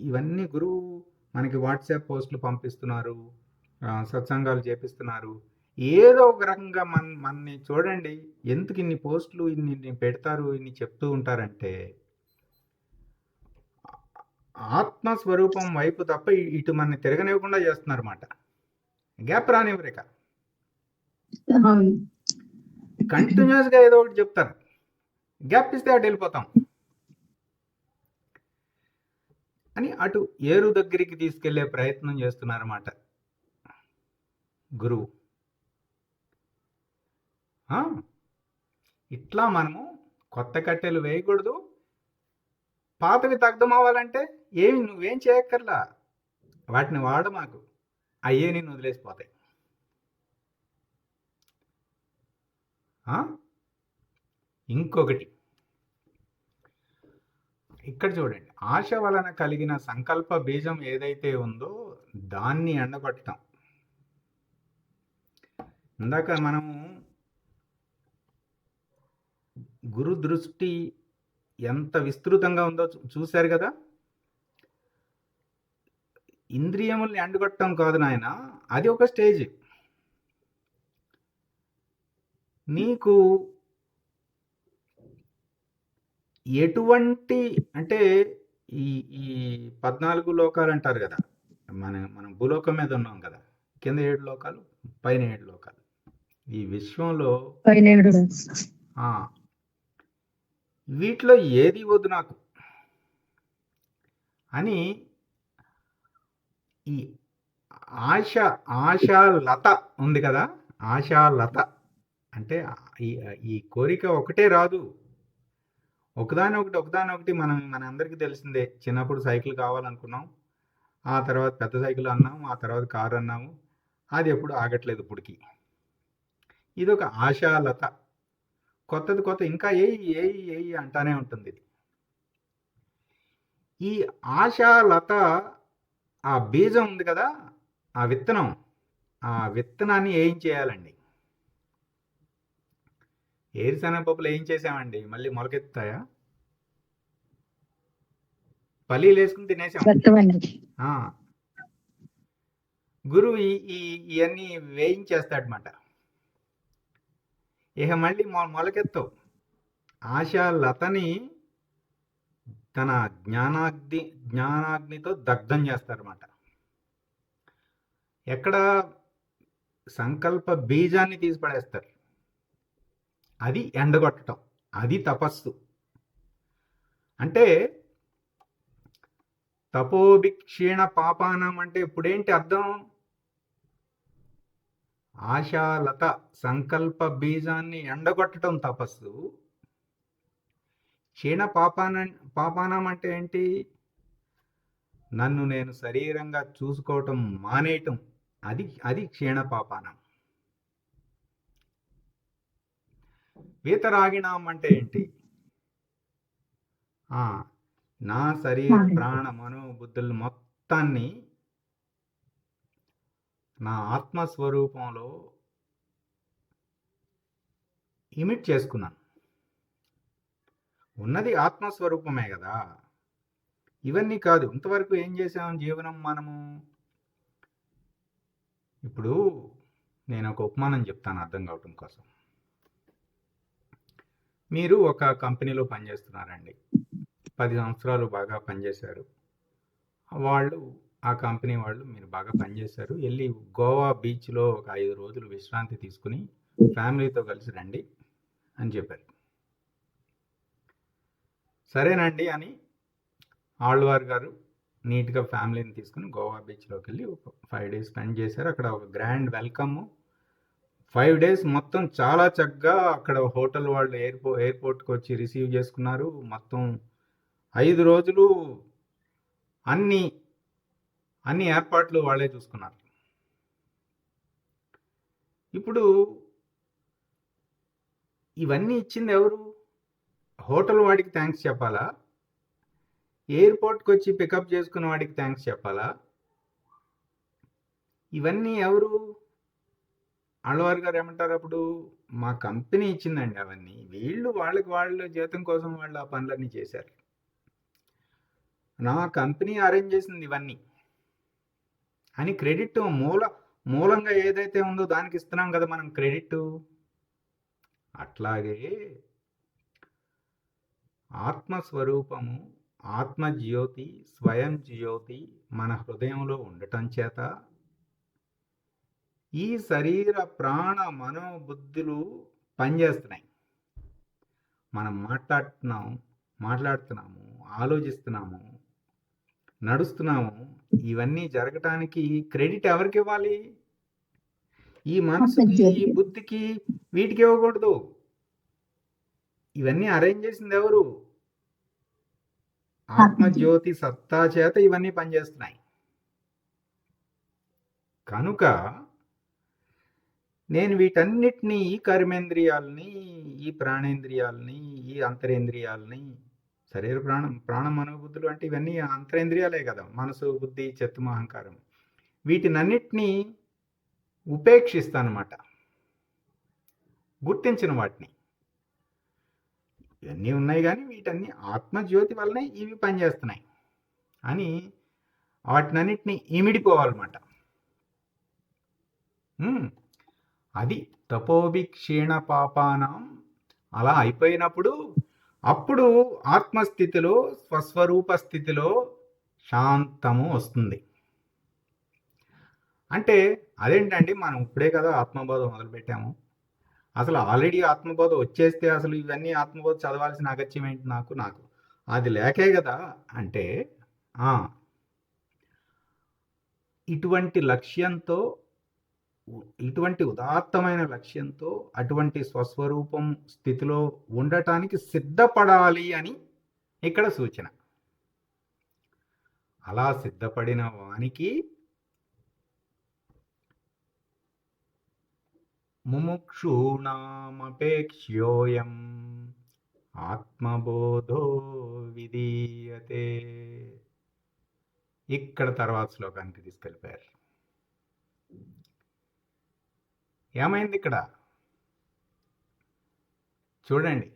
ఇవన్నీ గురువు మనకి వాట్సాప్ పోస్టులు పంపిస్తున్నారు, సత్సంగాలు చేపిస్తున్నారు. ఏదో ఒక రకంగా మనని చూడండి, ఎందుకు ఇన్ని పోస్టులు ఇన్ని పెడతారు, ఇన్ని చెప్తూ ఉంటారంటే ఆత్మస్వరూపం వైపు తప్ప ఇటు మనని తిరగనివ్వకుండా చేస్తున్నారు అన్నమాట. గ్యాప్ రానివ్వరేక. కంటిన్యూస్గా ఏదో ఒకటి చెప్తారు, గ్యాప్ ఇస్తే అటు వెళ్ళిపోతాం అని అటు ఏరు దగ్గరికి తీసుకెళ్లే ప్రయత్నం చేస్తున్నారన్నమాట గురువు. ఇట్లా మనము కొత్త కట్టెలు వేయకూడదు. పాతవి దగ్ధం అవ్వాలంటే నువ్వేం చేయక్కర్లా, వాటిని మాకు అయ్యే నిన్ను వదిలేసిపోతాయి. ఇంకొకటి ఇక్కడ చూడండి, ఆశ వలన కలిగిన సంకల్ప బీజం ఏదైతే ఉందో దాన్ని ఎండగొట్టడం. ఇందాక మనము గురు దృష్టి ఎంత విస్తృతంగా ఉందో చూశారు కదా. ఇంద్రియముల్ని ఎండగొట్టడం కాదు నాయన, అది ఒక స్టేజ్. నీకు ఎటువంటి అంటే ఈ ఈ 14 లోకాలు అంటారు కదా, మనం భూలోకం మీద ఉన్నాం కదా, కింద 7 లోకాలు, పైన 7 లోకాలు. ఈ విశ్వంలో ఆ, వీటిలో ఏది వద్దు నాకు అని ఈ ఆశాలత ఉంది కదా, ఆశాలత అంటే ఈ కోరిక ఒకటే రాదు, ఒకదానొకటి. మన అందరికీ తెలిసిందే, చిన్నప్పుడు సైకిల్ కావాలనుకున్నాం, ఆ తర్వాత పెద్ద సైకిల్ అన్నాము, ఆ తర్వాత కారు అన్నాము, అది ఎప్పుడు ఆగట్లేదు ఇప్పటికి. ఇది ఒక ఆశాలత, కొత్త ఇంకా ఏయి అంటానే ఉంటుంది ఇది. ఈ ఆశాలత, ఆ బీజం ఉంది కదా, ఆ విత్తనాన్ని ఏం చేయాలండి? ఏరుశనగపప్పులు ఏం చేసామండి, మళ్ళీ మొలకెత్తుతాయా? పల్లీలు వేసుకుని తినేసాం. గురువు ఇవన్నీ వేయించేస్తాడనమాట. ఇక మళ్ళీ మొలకెత్తవు. ఆశాలతని తన జ్ఞానాగ్నితో దగ్ధం చేస్తారన్నమాట. ఎక్కడ? సంకల్ప బీజాన్ని తీసి పడేస్తారు. అది ఎండగొట్టడం, అది తపస్సు. అంటే తపోభిక్షీణ పాపానం అంటే ఇప్పుడేంటి అర్థం? ఆశాలత సంకల్ప బీజాన్ని ఎండగొట్టడం తపస్సు. క్షీణ పాపానం అంటే ఏంటి? నన్ను నేను శరీరంగా చూసుకోవటం మానేయటం, అది క్షీణ పాపానం. వీతరాగిణం అంటే ఏంటి? నా శరీర ప్రాణ మనోబుద్ధులు మొత్తాన్ని నా ఆత్మస్వరూపంలో ఇమిట్ చేసుకున్నాను. ఉన్నది ఆత్మస్వరూపమే కదా. ఇవన్నీ కాదు. ఇంతవరకు ఏం చేసాం జీవనం మనము? ఇప్పుడు నేను ఒక ఉపమానం చెప్తాను అర్థం కావటం కోసం. మీరు ఒక కంపెనీలో పనిచేస్తున్నారండి, 10 సంవత్సరాలు బాగా పనిచేశారు. ఆ కంపెనీ వాళ్ళు మీరు బాగా పనిచేశారు, వెళ్ళి గోవా బీచ్లో ఒక 5 రోజులు విశ్రాంతి తీసుకుని ఫ్యామిలీతో కలిసి రండి అని చెప్పారు. సరేనండి అని ఆళ్వార్ గారు నీట్గా ఫ్యామిలీని తీసుకుని గోవా బీచ్లోకి వెళ్ళి ఒక 5 days స్పెండ్ చేశారు. అక్కడ ఒక గ్రాండ్ వెల్కమ్, 5 days మొత్తం చాలా చక్కగా అక్కడ హోటల్ వాళ్ళు ఎయిర్పోర్ట్కి వచ్చి రిసీవ్ చేసుకున్నారు. మొత్తం 5 రోజులు అన్ని ఏర్పాట్లు వాళ్ళే చూసుకున్నారు. ఇప్పుడు ఇవన్నీ ఇచ్చింది ఎవరు? హోటల్ వాడికి థ్యాంక్స్ చెప్పాలా? ఎయిర్పోర్ట్కి వచ్చి పికప్ చేసుకున్న వాడికి థ్యాంక్స్ చెప్పాలా? ఇవన్నీ ఎవరు? ఆళ్వార్ గారు ఏమంటారు అప్పుడు? మా కంపెనీ ఇచ్చిందండి అవన్నీ, వాళ్ళ జీతం కోసం వాళ్ళు ఆ పనులన్నీ చేశారు, నా కంపెనీ అరేంజ్ చేసింది ఇవన్నీ అని క్రెడిట్ మూలంగా ఏదైతే ఉందో దానికి ఇస్తున్నాం కదా మనం క్రెడిట్. అట్లాగే ఆత్మస్వరూపము, ఆత్మజ్యోతి, స్వయం జ్యోతి మన హృదయంలో ఉండటం చేత ఈ శరీర ప్రాణ మనోబుద్ధులు పనిచేస్తున్నాయి. మనం మాట్లాడుతున్నాము, ఆలోచిస్తున్నాము, నడుస్తున్నాము. ఇవన్నీ జరగటానికి క్రెడిట్ ఎవరికి ఇవ్వాలి? ఈ మనసుకి, ఈ బుద్ధికి, వీటికి ఇవ్వకూడదు. ఇవన్నీ అరేంజ్ చేసింది ఎవరు? ఆత్మజ్యోతి సత్తా చేత ఇవన్నీ పనిచేస్తున్నాయి. కనుక నేను వీటన్నిటినీ, ఈ కర్మేంద్రియాలని, ఈ ప్రాణేంద్రియాలని, ఈ అంతరేంద్రియాలని, శరీర ప్రాణ మనోబుద్ధులు అంటే ఇవన్నీ అంతరేంద్రియాలే కదా, మనసు, బుద్ధి, చిత్తము, అహంకారం. వీటినన్నిటినీ ఉపేక్షిస్తానమాట, గుర్తించిన వాటిని. ఇవన్నీ ఉన్నాయి కానీ వీటన్ని ఆత్మజ్యోతి వల్లనే ఇవి పనిచేస్తున్నాయి అని వాటినన్నిటిని ఇమిడిపోవాలన్నమాట. అది తపోభి క్షీణ పాపానం. అలా అయిపోయినప్పుడు అప్పుడు ఆత్మస్థితిలో స్వస్వరూప స్థితిలో శాంతము వస్తుంది. అంటే అదేంటండి, మనం ఇప్పుడే కదా ఆత్మబోధ మొదలుపెట్టాము. అసలు ఆల్రెడీ ఆత్మబోధ వచ్చేస్తే అసలు ఇవన్నీ ఆత్మబోధ చదవాల్సిన అగత్యం ఏంటి నాకు అది లేకే కదా అంటే, ఇటువంటి లక్ష్యంతో, ఇటువంటి ఉదాత్తమైన లక్ష్యంతో అటువంటి స్వస్వరూపం స్థితిలో ఉండటానికి సిద్ధపడాలి అని ఇక్కడ సూచన. అలా సిద్ధపడిన వానికి ముముక్షూణామపేక్ష్యోయం ఆత్మబోధో విధీయతే. ఇక్కడ తర్వాత శ్లోకానికి తీసుకెళ్ళిపోయారు. ఏమైంది ఇక్కడ చూడండి.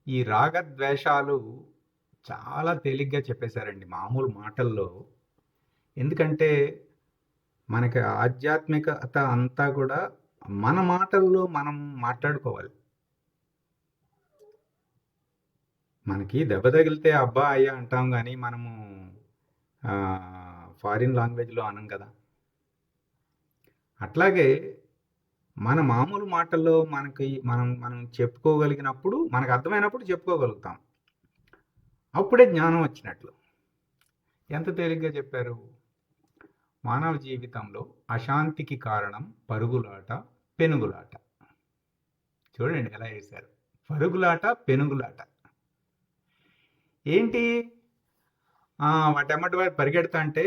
ఈ రాగద్వేషాలు చాలా తేలిగ్గా చెప్పేశారండి మామూలు మాటల్లో. ఎందుకంటే మనకి ఆధ్యాత్మికత అంతా కూడా మన మాటల్లో మనం మాట్లాడుకోవాలి. మనకి దెబ్బ తగిలితే అబ్బా అయ్యా అంటాం, కానీ మనము ఫారిన్ లాంగ్వేజ్లో అనం కదా. అట్లాగే మన మామూలు మాటల్లో మనం చెప్పుకోగలిగినప్పుడు, మనకు అర్థమైనప్పుడు చెప్పుకోగలుగుతాం. అప్పుడే జ్ఞానం వచ్చినట్లు. ఎంత తేలిగ్గా చెప్పారు. మానవ జీవితంలో అశాంతికి కారణం పరుగులాట, పెనుగులాట. చూడండి ఎలా వేశారు. పరుగులాట, పెనుగులాట. ఏంటి, వాటెమ్మటి వాడు పరిగెడతా అంటే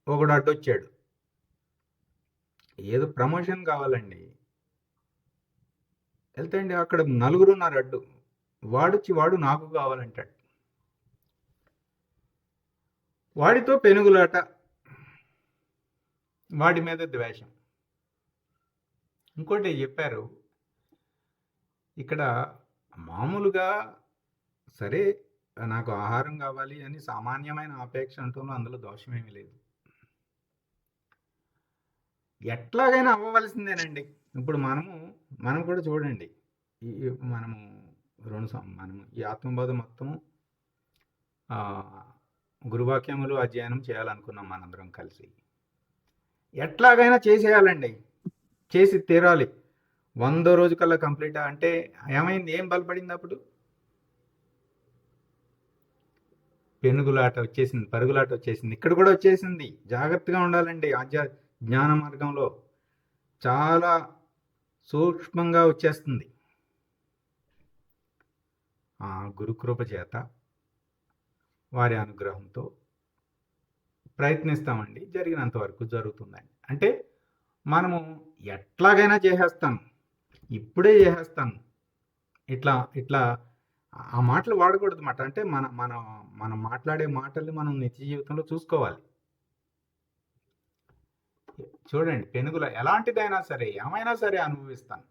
ఒకడు అడ్డొచ్చాడు. ఏదో ప్రమోషన్ కావాలండి, వెళ్తాండి. అక్కడ నలుగురున్నారు అడ్డు. వాడు నాకు కావాలంటాడు. వాడితో పెనుగులాట, వాడి మీద ద్వేషం. ఇంకోటి చెప్పారు ఇక్కడ, మామూలుగా సరే నాకు ఆహారం కావాలి అని సామాన్యమైన ఆపేక్ష అంటూ అందులో దోషమేమీ లేదు. ఎట్లాగైనా అవ్వవలసిందేనండి. ఇప్పుడు మనం కూడా చూడండి, మనము ఈ ఆత్మబోధ మొత్తం గురువాక్యములు అధ్యయనం చేయాలనుకున్నాం మనందరం కలిసి. ఎట్లాగైనా చేసేయాలండి, చేసి తీరాలి. 100 రోజు కల్లా కంప్లీట్. అంటే ఏమైంది, ఏం బలపడింది అప్పుడు? పెనుగులాట వచ్చేసింది, పరుగులాట వచ్చేసింది. ఇక్కడ కూడా వచ్చేసింది. జాగ్రత్తగా ఉండాలండి. జ్ఞాన మార్గంలో చాలా సూక్ష్మంగా వచ్చేస్తుంది. ఆ గురుకృప చేత, వారి అనుగ్రహంతో ప్రయత్నిస్తామండి. జరిగినంత వరకు జరుగుతుందండి. అంటే మనము ఎట్లాగైనా చేసేస్తాను, ఇప్పుడే చేసేస్తాను, ఇట్లా ఆ మాటలు వాడకూడదు అన్నమాట. అంటే మనం మాట్లాడే మాటల్ని మనం నిత్య జీవితంలో చూసుకోవాలి. చూడండి, పెనుగుల ఎలాంటిదైనా సరే, ఏమైనా సరే అనుభవిస్తాను.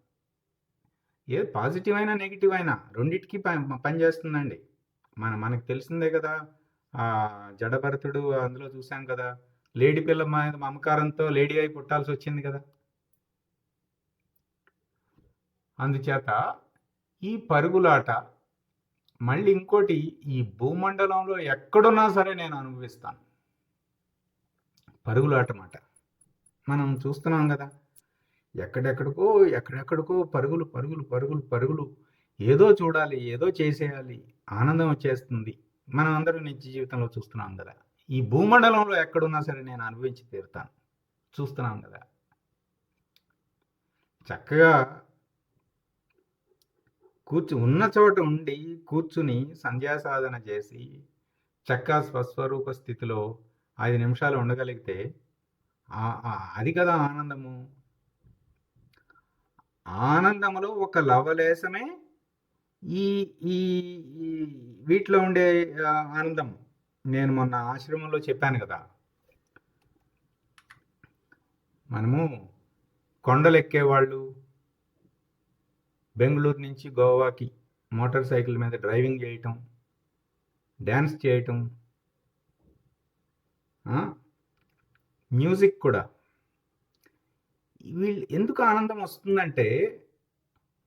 ఏది పాజిటివ్ అయినా నెగిటివ్ అయినా రెండింటికి పనిచేస్తుందండి. మనకు తెలిసిందే కదా, జడభరతుడు అందులో చూసాం కదా, లేడీ పిల్ల మీద మమకారంతో లేడీ అయి పుట్టాల్సి వచ్చింది కదా. అందుచేత ఈ పరుగులాట మళ్ళీ ఇంకోటి, ఈ భూమండలంలో ఎక్కడున్నా సరే నేను అనుభవిస్తాను. పరుగులాట మాట మనం చూస్తున్నాం కదా, ఎక్కడెక్కడికో పరుగులు పరుగులు పరుగులు పరుగులు. ఏదో చూడాలి, ఏదో చేసేయాలి, ఆనందం వచ్చేస్తుంది. మనం అందరూ నిత్య జీవితంలో చూస్తున్నాం కదా. ఈ భూమండలంలో ఎక్కడున్నా సరే నేను అనుభవించి తీరుతాను. చూస్తున్నాం కదా. చక్కగా ఉన్న చోట ఉండి కూర్చుని సంధ్యా సాధన చేసి చక్కగా స్వస్వరూప స్థితిలో 5 నిమిషాలు ఉండగలిగితే అది కదా ఆనందము. ఆనందములో ఒక లవలేశమే ఈ ఈ వీటిలో ఉండే ఆనందం. నేను మొన్న ఆశ్రమంలో చెప్పాను కదా, మనము కొండలు ఎక్కేవాళ్ళు బెంగళూరు నుంచి గోవాకి మోటార్ సైకిల్ మీద డ్రైవింగ్ చేయటం, డ్యాన్స్ చేయటం, ఆ? మ్యూజిక్ కూడా. వీళ్ళు ఎందుకు ఆనందం వస్తుందంటే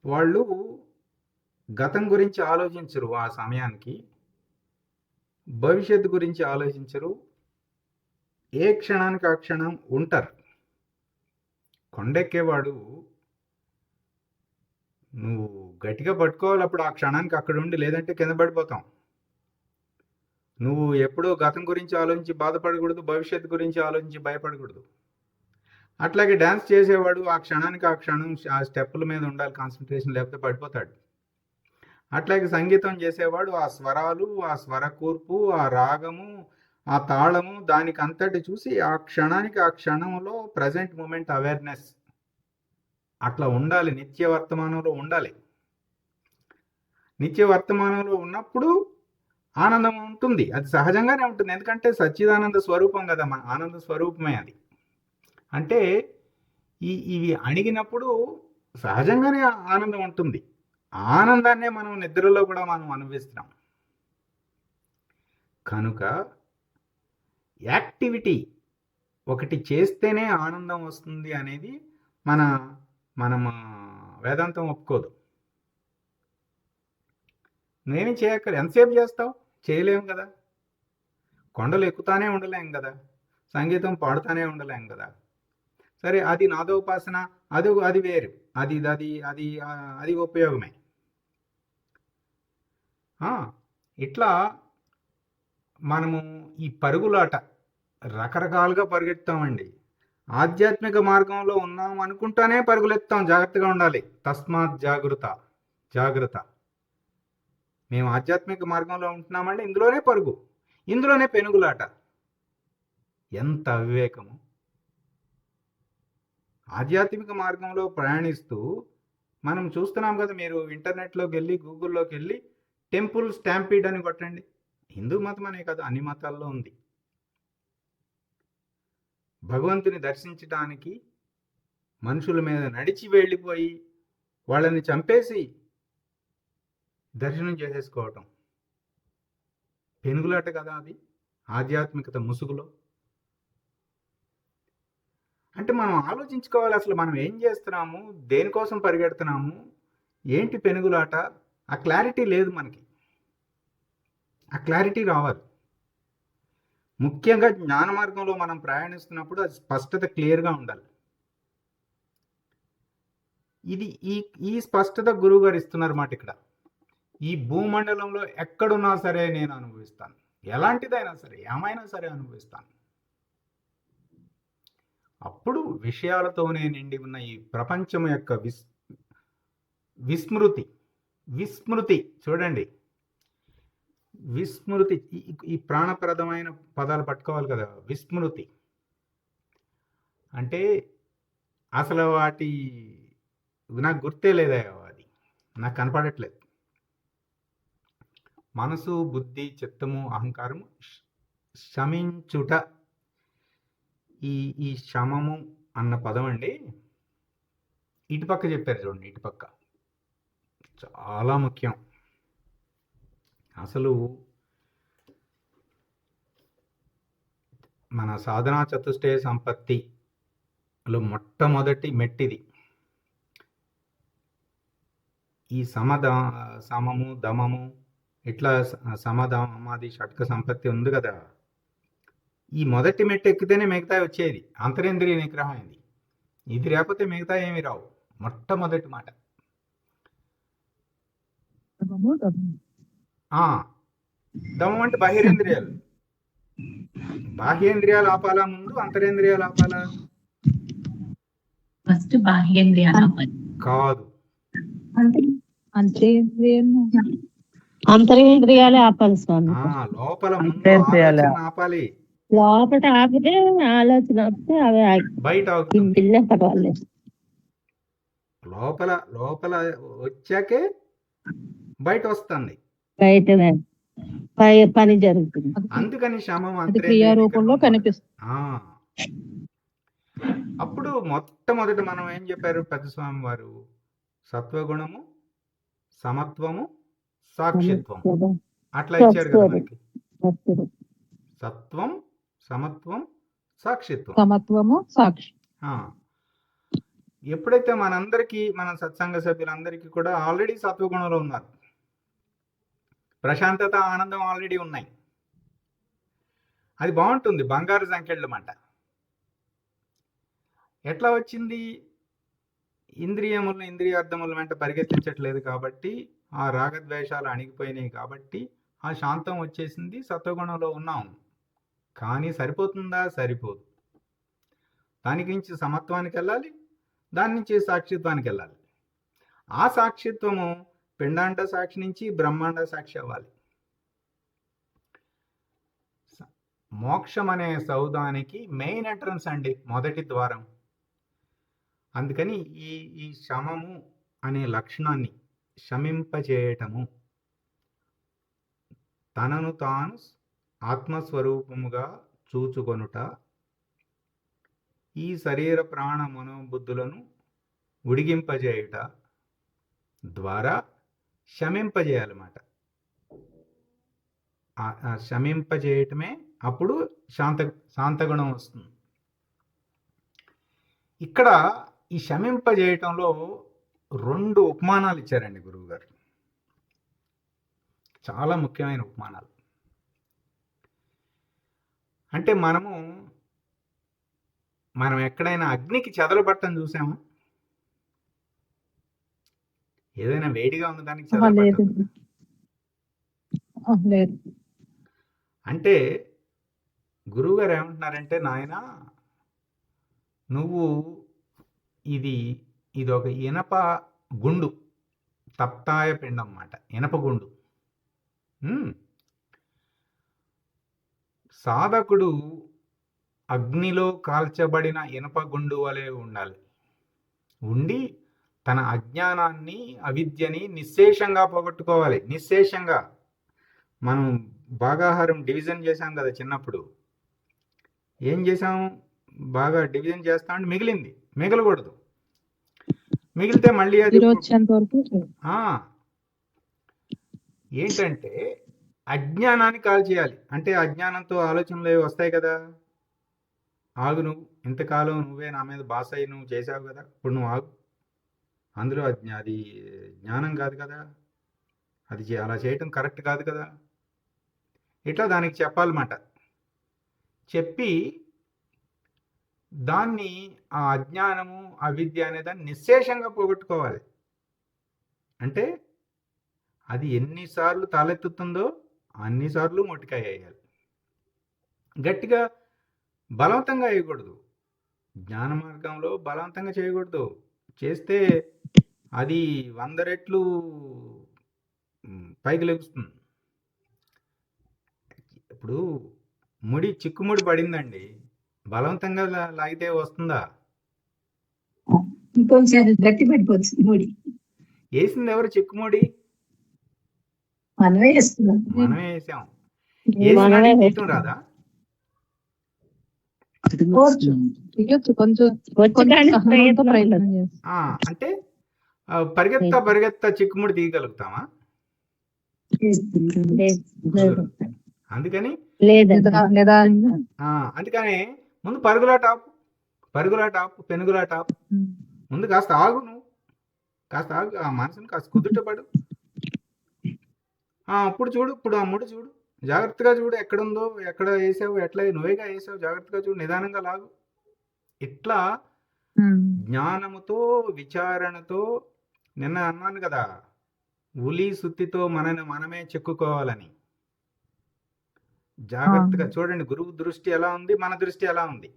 వాళ్ళు గతం గురించి ఆలోచించరు ఆ సమయానికి, భవిష్యత్తు గురించి ఆలోచించరు, ఏ క్షణానికి ఆ క్షణం ఉంటారు. కొండెక్కేవాడు నువ్వు గట్టిగా పట్టుకోవాలి అప్పుడు ఆ క్షణానికి అక్కడ ఉండి, లేదంటే కింద పడిపోతాం. నువ్వు ఎప్పుడూ గతం గురించి ఆలోచించి బాధపడకూడదు, భవిష్యత్తు గురించి ఆలోచించి భయపడకూడదు. అట్లాగే డ్యాన్స్ చేసేవాడు ఆ క్షణానికి ఆ క్షణం ఆ స్టెప్పుల మీద ఉండాలి కాన్సన్ట్రేషన్, లేకపోతే పడిపోతాడు. అట్లాగే సంగీతం చేసేవాడు ఆ స్వరాలు, ఆ స్వర కూర్పు, ఆ రాగము, ఆ తాళము, దానికి అంతటి చూసి ఆ క్షణానికి ఆ క్షణంలో ప్రజెంట్ మూమెంట్ అవేర్నెస్ అట్లా ఉండాలి, నిత్య వర్తమానంలో ఉండాలి. నిత్య వర్తమానంలో ఉన్నప్పుడు ఆనందం ఉంటుంది, అది సహజంగానే ఉంటుంది. ఎందుకంటే సచ్చిదానంద స్వరూపం కదా, మన ఆనంద స్వరూపమే అది. అంటే ఇవి అణిగినప్పుడు సహజంగానే ఆనందం ఉంటుంది. ఆనందాన్నే మనం నిద్రలో కూడా మనం అనుభవిస్తున్నాం. కనుక యాక్టివిటీ ఒకటి చేస్తేనే ఆనందం వస్తుంది అనేది మనం వేదాంతం ఒప్పుకోదు. నేనేం చేయక్కర్లేదు, ఎంతసేపు చేస్తావు, చేయలేము కదా. కొండలు ఎక్కుతానే ఉండలేం కదా, సంగీతం పాడుతానే ఉండలేం కదా. సరే, అది నాదోపాసన, అది వేరు, అది అది అది అది ఉపయోగమే. ఇట్లా మనము ఈ పరుగులాట రకరకాలుగా పరిగెత్తామండి. ఆధ్యాత్మిక మార్గంలో ఉన్నాం అనుకుంటానే పరుగులెత్తాం, జాగ్రత్తగా ఉండాలి. తస్మాత్ జాగ్రత్త. మేము ఆధ్యాత్మిక మార్గంలో ఉంటున్నామంటే ఇందులోనే పరుగు, ఇందులోనే పెనుగులాట. ఎంత అవివేకము! ఆధ్యాత్మిక మార్గంలో ప్రయాణిస్తూ మనం చూస్తున్నాం కదా, మీరు ఇంటర్నెట్లోకి వెళ్ళి గూగుల్లోకి వెళ్ళి టెంపుల్ స్టాంపీడ్ అని కొట్టండి. హిందూ మతం అనే కాదు, అన్ని మతాల్లో ఉంది. భగవంతుని దర్శించడానికి మనుషుల మీద నడిచి వెళ్ళిపోయి వాళ్ళని చంపేసి దర్శనం చేసేసుకోవటం పెనుగులాట కదా అది, ఆధ్యాత్మికత ముసుగులో. అంటే మనం ఆలోచించుకోవాలి, అసలు మనం ఏం చేస్తున్నాము, దేనికోసం పరిగెడుతున్నాము, ఏంటి పెనుగులాట. ఆ క్లారిటీ లేదు మనకి, ఆ క్లారిటీ రావాలి. ముఖ్యంగా జ్ఞాన మార్గంలో మనం ప్రయాణిస్తున్నప్పుడు అది స్పష్టత క్లియర్గా ఉండాలి. ఇది ఈ స్పష్టత గురువు గారు ఇస్తున్నారు మాట. ఇక్కడ ఈ భూమండలంలో ఎక్కడున్నా సరే నేను అనుభవిస్తాను, ఎలాంటిదైనా సరే, ఏమైనా సరే అనుభవిస్తాను. అప్పుడు విషయాలతోనే నిండి ఉన్న ఈ ప్రపంచం యొక్క విస్మృతి చూడండి, విస్మృతి. ఈ ప్రాణప్రదమైన పదాలు పట్టుకోవాలి కదా. విస్మృతి అంటే అసలు వాటి నాకు గుర్తే లేదా, అది నాకు కనపడట్లేదు. మనసు, బుద్ధి, చిత్తము, అహంకారము శమించుట. ఈ శమము అన్న పదం అండి, ఇటుపక్క చెప్పారు చూడండి, ఇటుపక్క చాలా ముఖ్యం. అసలు మన సాధనా చతుష్టయ సంపత్తిలో మొట్టమొదటి మెట్టిది. ఈ సమము దమము ఇట్లా సమదమాది షట్క సంపత్తి ఉంది కదా. ఈ మొదటి మెట్టు ఎక్కితేనే మిగతా వచ్చేది, అంతరేంద్రియ నిగ్రహం అయింది. ఇది లేకపోతే మిగతా ఏమి రావు. మొట్టమొదటి మాట. దమం అంటే బాహ్యేంద్రియాలు. బాహ్యేంద్రియాలు ఆపాలా ముందు, అంతరేంద్రియాలు ఆపాలా? ఫస్ట్ బాహ్యేంద్రియాలు కాదు, అంతరేంద్రియాలే ఆపాలి స్వామి. లోపల ముందు ఆలోచన ఆపాలి. లోపల ఆపితే ఆలోచన వస్తే అవి బయట ఆగుతుంది. పర్వాలేదు. లోపల వచ్చాకే బయట వస్తుంది, బయట పని జరుగుతుంది. అందుకని శమం క్రియారూపంలో కనిపిస్తుంది. అప్పుడు మొట్టమొదటి మనం ఏం చెప్పారు పెద్ద స్వామి వారు? సత్వగుణము, సమత్వము, సాక్షిత్వం అట్లా ఇచ్చారు కదా మనకి. సత్వం, సమత్వం, సాక్షిత్వం. సమత్వము సాక్షి. ఆ, ఎప్పుడైతే మనందరికీ, మన సత్సంగ సభ్యులందరికీ కూడా ఆల్రెడీ సత్వగుణంలో ఉన్నారు, ప్రశాంతత, ఆనందం ఆల్రెడీ ఉన్నాయి, అది బాగుంటుంది, బంగారు సంఖ్యలు మాట. ఎట్లా వచ్చింది? ఇంద్రియములను ఇంద్రియార్థముల వెంట పరిగెత్తించట్లేదు కాబట్టి, ఆ రాగద్వేషాలు అణిగిపోయినాయి కాబట్టి ఆ శాంతం వచ్చేసింది, సత్వగుణంలో ఉన్నాం. కానీ సరిపోతుందా? సరిపోదు. దానికి నుంచి సమత్వానికి వెళ్ళాలి, దాని నుంచి సాక్షిత్వానికి వెళ్ళాలి. ఆ సాక్షిత్వము పిండాండ సాక్షి నుంచి బ్రహ్మాండ సాక్షి అవ్వాలి. మోక్షం అనే సౌధానికి మెయిన్ ఎంట్రన్స్ అండి, మొదటి ద్వారం. అందుకని ఈ శమము అనే లక్షణాన్ని, శమింపచేయటము, తనను తాను ఆత్మస్వరూపముగా చూచుకొనుట, ఈ శరీర ప్రాణ మనోబుద్ధులను ఉడిగింపజేయుట ద్వారా శమింపజేయాలన్నమాట. ఆ శమింపజేయటమే అప్పుడు శాంతగుణం వస్తుంది. ఇక్కడ ఈ శమింపజేయటంలో 2 ఉపమానాలు ఇచ్చారండి గురువుగారు, చాలా ముఖ్యమైన ఉపమానాలు. అంటే మనం ఎక్కడైనా అగ్నికి చెదలబట్టం చూసామా? ఏదైనా వేడిగా ఉన్న దానికి చెదలబట్టం. లేదు. అంటే గురువుగారు ఏమంటున్నారంటే, నాయనా నువ్వు ఇది ఒక ఇనప గుండు, తప్తాయ పిండం అన్నమాట, ఇనప గుండు. సాధకుడు అగ్నిలో కాల్చబడిన ఇనప గుండు వలె ఉండి తన అజ్ఞానాన్ని, అవిద్యని నిశ్శేషంగా పోగొట్టుకోవాలి. నిశ్శేషంగా. మనం భాగాహారం డివిజన్ చేశాం కదా చిన్నప్పుడు. ఏం చేసాం? బాగా డివిజన్ చేస్తామంటే మిగిలింది, మిగలకూడదు. మిగిలితే మళ్ళీ అది ఏంటంటే అజ్ఞానాన్ని కాల్చేయాలి. అంటే అజ్ఞానంతో ఆలోచనలు ఏవి వస్తాయి కదా, ఆగు, నువ్వు ఇంతకాలం నువ్వే నా మీద బాస్ అయ్యి నువ్వు చేసావు కదా, ఇప్పుడు నువ్వు ఆగు, అందులో అది జ్ఞానం కాదు కదా, అది అలా చేయటం కరెక్ట్ కాదు కదా, ఇట్లా దానికి చెప్పాలన్నమాట. చెప్పి దాన్ని, ఆ అజ్ఞానము, అవిద్య అనే దాన్ని నిశ్శేషంగా పోగొట్టుకోవాలి. అంటే అది ఎన్నిసార్లు తలెత్తుతుందో అన్నిసార్లు మొట్టికాయ వేయాలి. గట్టిగా బలవంతంగా వేయకూడదు. జ్ఞాన మార్గంలో బలవంతంగా చేయకూడదు. చేస్తే అది 100 రెట్లు పైకి లెగుస్తుంది. ఇప్పుడు చిక్కుముడి పడిందండి, బలవంతంగా లాగితే వస్తుందా? ఇంకొంచెం గట్టి పడిపోతుంది ముడి. వేసింది ఎవరు? చిక్కుముడి మనమే వేస్తున్నాం. మనమే వేసాం. వేసినాడే తీయటం రాదా? అంటే పరిగెత్తా చిక్కుముడి తీయగలుగుతామా? అందుకని ముందు పరుగులాటాపు, పెనుగులాటాపు. ముందు కాస్త ఆగు, నువ్వు కాస్త ఆగు, ఆ మనసును కాస్త కుదుటపడు. అప్పుడు చూడు, ఇప్పుడు ఆ ముడి చూడు, జాగ్రత్తగా చూడు, ఎక్కడుందో, ఎక్కడ వేసావు, ఎట్లా నువ్వేగా వేసావు, జాగ్రత్తగా చూడు, నిదానంగా లాగు. ఇట్లా జ్ఞానముతో, విచారణతో, నిన్న అన్నాను కదా, ఉలి సుత్తితో మనమే చెక్కుకోవాలని. జాగ్రత్తగా చూడండి, గురువు దృష్టి ఎలా ఉంది, మన దృష్టి ఎలా ఉంది.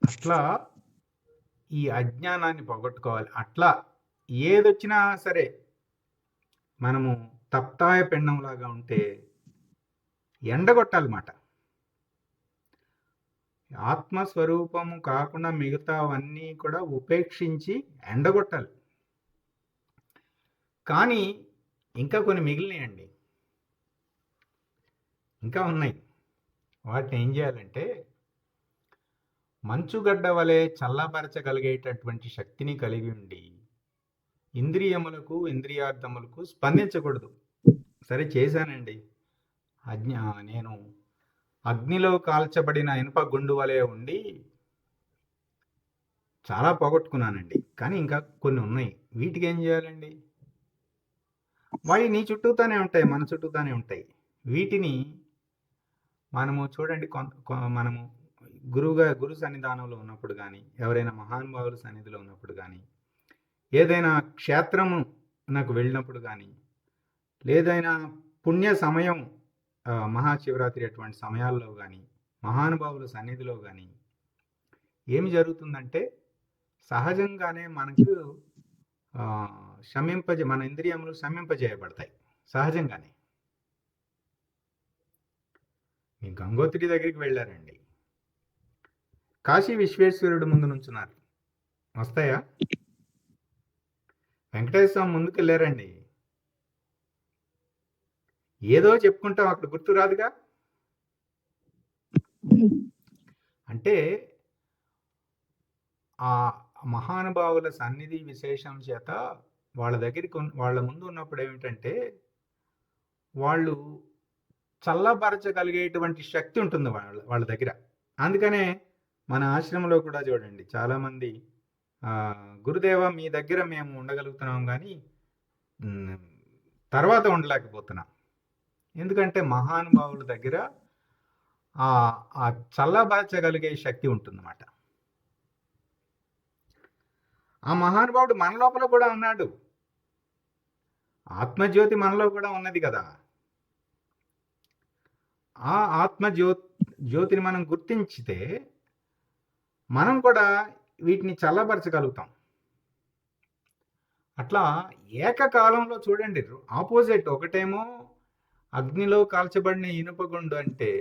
అట్లా ఈ అజ్ఞానాన్ని పోగొట్టుకోవాలి. అట్లా ఏదొచ్చినా సరే మనము తప్తాయ పిండంలాగా ఉంటే ఎండగొట్టాలన్నమాట. ఆత్మస్వరూపము కాకుండా మిగతావన్నీ కూడా ఉపేక్షించి ఎండగొట్టాలి. కానీ ఇంకా కొన్ని మిగిలినాయండి, ఇంకా ఉన్నాయి. వాటిని ఏం చేయాలంటే, మంచుగడ్డ వలె చల్లబరచగలిగేటటువంటి శక్తిని కలిగి ఉండి ఇంద్రియములకు, ఇంద్రియార్థములకు స్పందించకూడదు. సరే చేశానండి, నేను అగ్నిలో కాల్చబడిన ఇనుప గుండు వలె ఉండి చాలా పోగొట్టుకున్నానండి, కానీ ఇంకా కొన్ని ఉన్నాయి. వీటికి ఏం చేయాలండి? అవి నీ చుట్టూతానే ఉంటాయి, మన చుట్టూతానే ఉంటాయి. వీటిని మనము చూడండి, మనము గురు సన్నిధానంలో ఉన్నప్పుడు కానీ, ఎవరైనా మహానుభావుల సన్నిధిలో ఉన్నప్పుడు కానీ, ఏదైనా క్షేత్రము నాకు వెళ్ళినప్పుడు కానీ, లేదైనా పుణ్య సమయం మహాశివరాత్రి అటువంటి సమయాల్లో కానీ, మహానుభావుల సన్నిధిలో కానీ ఏమి జరుగుతుందంటే సహజంగానే మనకు మన ఇంద్రియములు శమింపజేయబడతాయి సహజంగానే. మీ గంగోత్రి దగ్గరికి వెళ్ళారండి, కాశీ విశ్వేశ్వరుడు ముందు నుంచున్నారు, వస్తాయా? వెంకటేశ్వర స్వామి ముందుకు వెళ్ళారండి, ఏదో చెప్పుకుంటాం, అక్కడ గుర్తు రాదుగా. అంటే ఆ మహానుభావుల సన్నిధి విశేషం చేత వాళ్ళ ముందు ఉన్నప్పుడు ఏమిటంటే వాళ్ళు చల్లబరచగలిగేటువంటి శక్తి ఉంటుంది వాళ్ళ దగ్గర. అందుకనే మన ఆశ్రమంలో కూడా చూడండి, చాలామంది గురుదేవ మీ దగ్గర మేము ఉండగలుగుతున్నాం కానీ తర్వాత ఉండలేకపోతున్నాం. ఎందుకంటే మహానుభావుల దగ్గర ఆ చల్లబరచగలిగే శక్తి ఉంటుందన్నమాట. ఆ మహానుభావుడు మన లోపల కూడా ఉన్నాడు, ఆత్మజ్యోతి మనలో కూడా ఉన్నది కదా. ఆ జ్యోతిని మనం గుర్తించితే మనం కూడా వీటిని చల్లబరచగలుగుతాం. అట్లా ఏకకాలంలో చూడండి, ఆపోజిట్, ఒకటేమో అగ్నిలో కాల్చబడిన ఇనుపగుండు అంటే,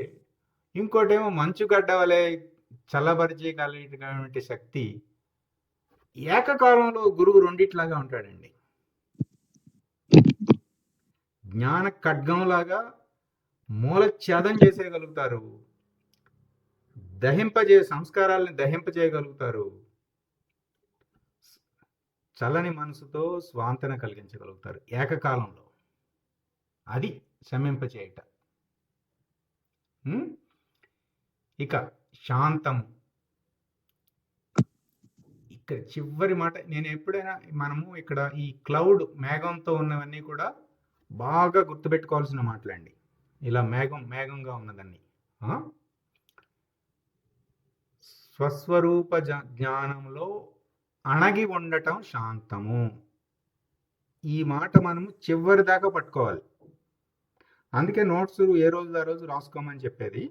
ఇంకోటేమో మంచుగడ్డ వలె చల్లబరిచేయగలిగేటువంటి శక్తి. ఏకకాలంలో గురువు రెండిట్లాగా ఉంటాడండి. జ్ఞాన ఖడ్గంలాగా మూలఛేదం చేసేయగలుగుతారు, సంస్కారాలని దహింపజేయగలుగుతారు, చల్లని మనసుతో స్వాంతన కలిగించగలుగుతారు ఏకకాలంలో. అది శమింపచేయట. ఇక శాంతము, ఇక్కడ చివరి మాట. నేను ఎప్పుడైనా మనము ఇక్కడ ఈ క్లౌడ్, మేఘంతో ఉన్నవన్నీ కూడా బాగా గుర్తుపెట్టుకోవాల్సిన మాటలండి. ఇలా మేఘంగా ఉన్నదన్నీ స్వస్వరూప జ్ఞానంలో అణగి ఉండటం శాంతము. ఈ మాట మనము చివరి దాకా పట్టుకోవాలి. అందుకే నోట్స్ ఏ రోజు ఆ రోజు రాసుకోమని చెప్పేది.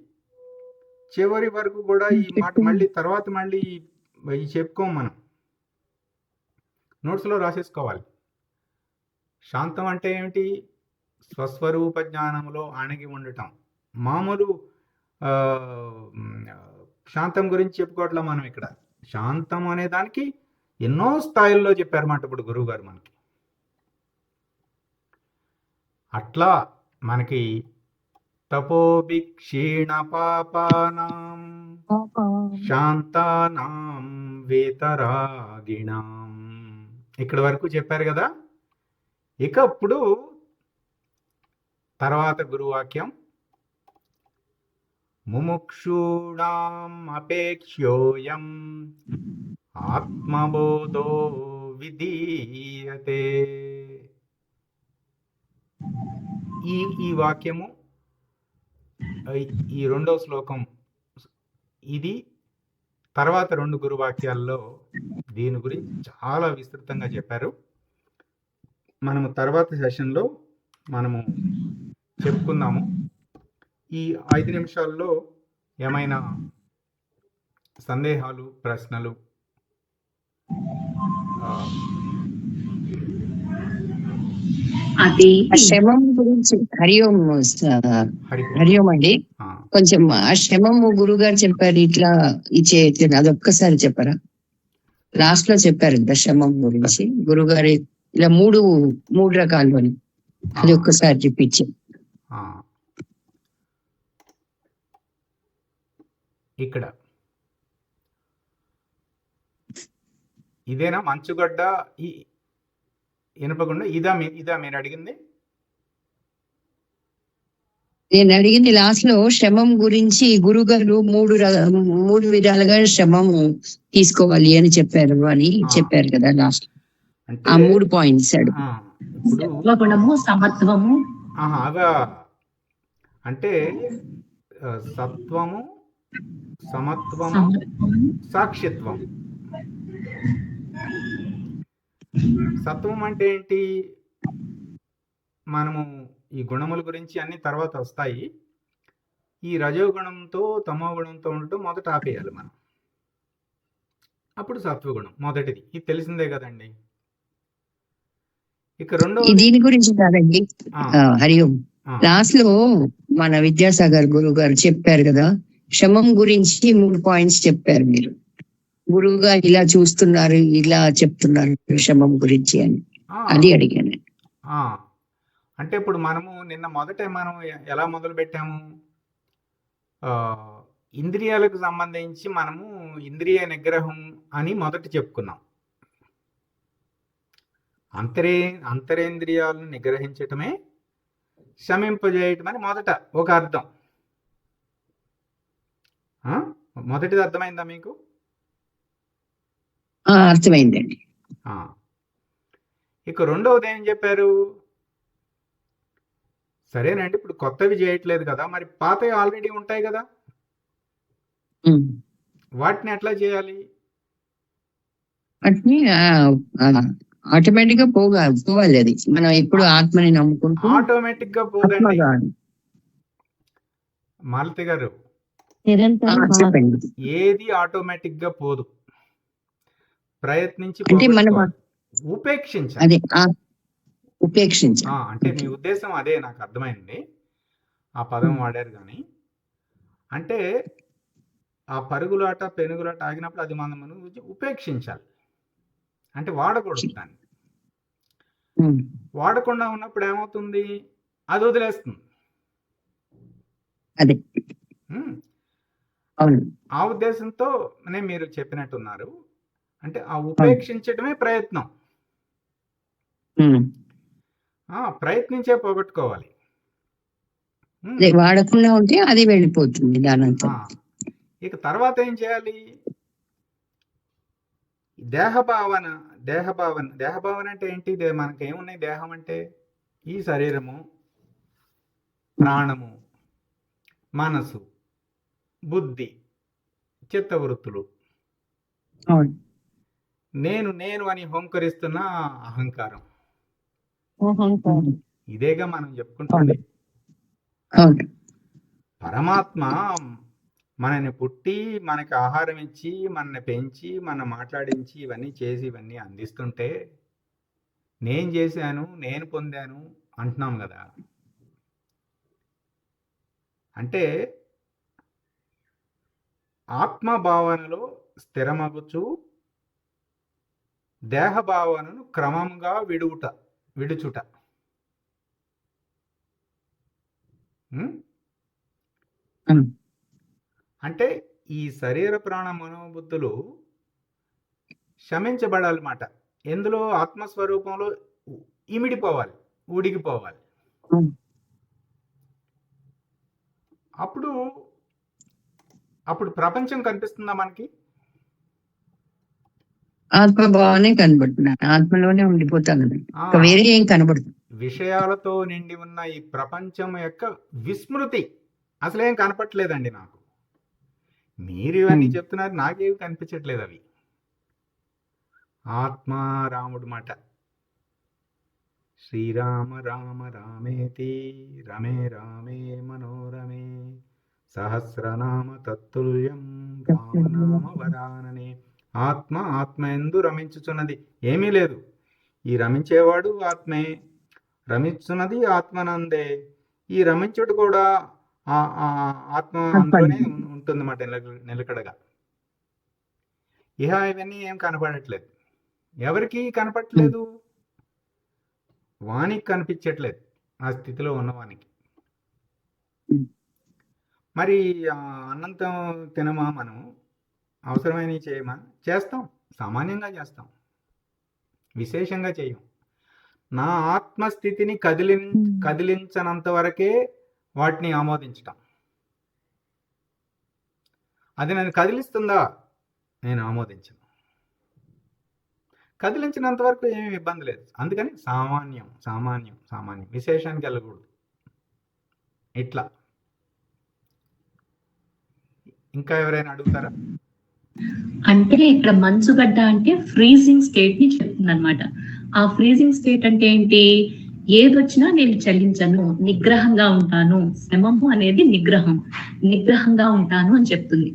చివరి వరకు కూడా ఈ మాట మళ్ళీ చెప్పుకోం, మనం నోట్స్లో రాసేసుకోవాలి. శాంతం అంటే ఏమిటి? స్వస్వరూప జ్ఞానంలో అణగి ఉండటం. మామూలు శాంతం గురించి చెప్పుకోవట్లా మనం ఇక్కడ. శాంతం అనే దానికి ఎన్నో స్థాయిల్లో చెప్పారన్నమాట ఇప్పుడు గురువు గారు మనకి. అట్లా మనకి తపోభి క్షీణ పాపానాం శాంతానాం వేతరాగిణాం, ఇక్కడ వరకు చెప్పారు కదా. ఇక ఇప్పుడు తర్వాత గురువాక్యం, ముముక్షూణాం అపేక్ష్యోయం ఆత్మబోధో విధీయతే. ఈ వాక్యము, ఈ రెండవ శ్లోకం, ఇది తర్వాత రెండు గురువాక్యాల్లో దీని గురించి చాలా విస్తృతంగా చెప్పారు. మనము తర్వాత సెషన్లో మనము చెప్పుకుందాము. ఈ 5 నిమిషాల్లో ఏమైనా సందేహాలు, ప్రశ్నలు అది శమం గురించి హరిఓం అండి. కొంచెం ఆ శమము గురుగారు చెప్పారు, ఇట్లా ఇచ్చే అదొక్కసారి చెప్పారా? లాస్ట్ లో చెప్పారు శమం గురించి గురుగారు, ఇలా మూడు రకాలు అని, అది ఒక్కసారి చెప్పించి. ఇక్కడ ఇదేనా మంచుగడ్డ, ఈ ఇనుపగుండ, ఇదా మీరు అడిగింది? నేను అడిగింది లాస్ట్ లో శ్రమం గురించి గురుగారు మూడు విధాలుగా శ్రమం తీసుకోవాలి అని చెప్పారు చెప్పారు కదా లాస్ట్. అంటే ఆ 3 పాయింట్స్ ఆ, ఇప్పుడు సత్వగుణము, సమత్వము, అవా అంటే సత్వము, సమత్వము, సమత్వము. సాక్షిత్వం. సత్వం అంటే ఏంటి? మనము ఈ గుణముల గురించి అన్ని తర్వాత వస్తాయి. ఈ రజోగుణంతో తమో గుణంతో ఉండటం మొదట ఆపేయాలి మనం. అప్పుడు సత్వగుణం మొదటిది. ఇది తెలిసిందే కదండి. ఇక రెండవది దీని గురించి కాదండి. ఆ, హరి ఓం. ఆ, లాస్ట్ లో మన విద్యాసాగర్ గురువు గారు చెప్పారు కదా, శ్రమం గురించి 3 పాయింట్స్ చెప్పారు మీరు. గురువు గారు ఇలా చూస్తున్నారు, ఇలా చెప్తున్నారు శ్రమం గురించి అని. ఆ, అది అడిగాను. ఆ. అంటే ఇప్పుడు మనము నిన్న మొదట మనం ఎలా మొదలు పెట్టాము? ఆ, ఇంద్రియాలకు సంబంధించి మనము ఇంద్రియ నిగ్రహం అని మొదట చెప్పుకున్నాం. అంతరేంద్రియాలను నిగ్రహించటమే శమింపజేయటం అని మొదట ఒక అర్థం. మొదటిది అర్థమైందా మీకు? అర్థమైందండి. ఇక రెండవది ఏం చెప్పారు? సరేనండి, ఇప్పుడు కొత్తవి చేయట్లేదు కదా, మరి పాతవి ఆల్రెడీ ఉంటాయి కదా, వాటిని ఎట్లా చేయాలి? వాటిని ఆటోమేటిక్ గా పోవాలి. అది మనం ఎప్పుడు ఆత్మని నమ్ముకుంటూ ఆటోమేటిక్ గా పోదండి మాలతి గారు. నిరంతరం ఏది ఆటోమేటిక్ గా పోదు. ప్రయత్నించి అంటే మనం ఉపేక్షించాలి. అదే ఉపేక్షించాలి. అంటే మీ ఉద్దేశం అదే, నాకు అర్థమైంది. ఆ పదం వాడారు కానీ, అంటే ఆ పరుగులాట పెనుగులాట ఆగినప్పుడు అది మనం ఉపేక్షించాలి. అంటే వాడకూడదు దాన్ని. వాడకుండా ఉన్నప్పుడు ఏమవుతుంది? అది వదిలేస్తుంది. అదే అవును. ఆ ఉద్దేశంతో మీరు చెప్పినట్టున్నారు. అంటే ఆ ఉపేక్షించడమే ప్రయత్నం. ప్రయత్నించే పోగొట్టుకోవాలి. వాడకుండా ఉంటే అది వెళ్ళిపోతుంది దానంతా. ఇక తర్వాత ఏం చేయాలి? దేహభావన అంటే ఏంటి? మనకేమున్నాయి? దేహం అంటే ఈ శరీరము, ప్రాణము, మనసు, బుద్ధి, చిత్తవృత్తులు, నేను నేను అని హోంకరిస్తున్న అహంకారం. ఇదేగా మనం చెప్పుకుంటుంది. పరమాత్మ మనని పుట్టి మనకి ఆహారం ఇచ్చి మనని పెంచి మన మాట్లాడించి ఇవన్నీ చేసి ఇవన్నీ అందిస్తుంటే నేను చేశాను, నేను పొందాను అంటున్నాం కదా. అంటే ఆత్మభావనలో స్థిరమగుచు దేహభావనను క్రమంగా విడుచుట. అంటే ఈ శరీర ప్రాణ మనోబుద్ధులు శమించబడాలన్నమాట. ఎందులో? ఆత్మస్వరూపంలో ఇమిడిపోవాలి, ఉడిగిపోవాలి. అప్పుడు ప్రపంచం కనిపిస్తుందా మనకి? ఆత్మభావనే కనబడుతున్నాను, ఆత్మలోనే ఉండిపోతాను కదా, వేరే ఏం కనబడుతుంది. విషయాలతో నిండి ఉన్న ఈ ప్రపంచం యొక్క విస్మృతి అసలేం కనపట్లేదండి నాకు. మీరు ఇవన్నీ చెప్తున్నారు, నాకేవి కనిపించట్లేదు అవి. ఆత్మ రాముడు మాట. శ్రీరామ రామ రామేతి రమే రామే మనోరమే సహస్రనామ తత్తుల్యం రామనామ వరాననే. ఆత్మ ఎందు రమించుచున్నది. ఏమీ లేదు. ఈ రమించేవాడు ఆత్మే, రమించున్నది ఆత్మనందే. ఈ రమించుడు కూడా ఆత్మ అందులోనే ఉంటుందన్నమాట, నిలకడగా. ఇవన్నీ ఏం కనపడట్లేదు. ఎవరికి కనపడట్లేదు? వానికి కనిపించట్లేదు, ఆ స్థితిలో ఉన్నవానికి. మరి అన్నంతం తినమా మనం? అవసరమైనవి చేయమా? చేస్తాం, సామాన్యంగా చేస్తాం, విశేషంగా చేయం. నా ఆత్మస్థితిని కదిలించనంత వరకే వాటిని ఆమోదించటం. అది నన్ను కదిలిస్తుందా? నేను ఆమోదించను. కదిలించినంత వరకు ఏమీ ఇబ్బంది లేదు. అందుకని సామాన్యం సామాన్యం సామాన్యం, విశేషానికి వెళ్ళకూడదు. ఇట్లా ఇంకా ఎవరైనా అడుగుతారా? అంటే ఇక్కడ మంచుగడ్డ అంటే ఫ్రీజింగ్ స్టేట్ ని చెప్తుంది అనమాట. ఆ ఫ్రీజింగ్ స్టేట్ అంటే ఏంటి? ఏదొచ్చినా నేను చలించను, నిగ్రహంగా ఉంటాను. శమము అనేది నిగ్రహంగా ఉంటాను అని చెప్తుంది.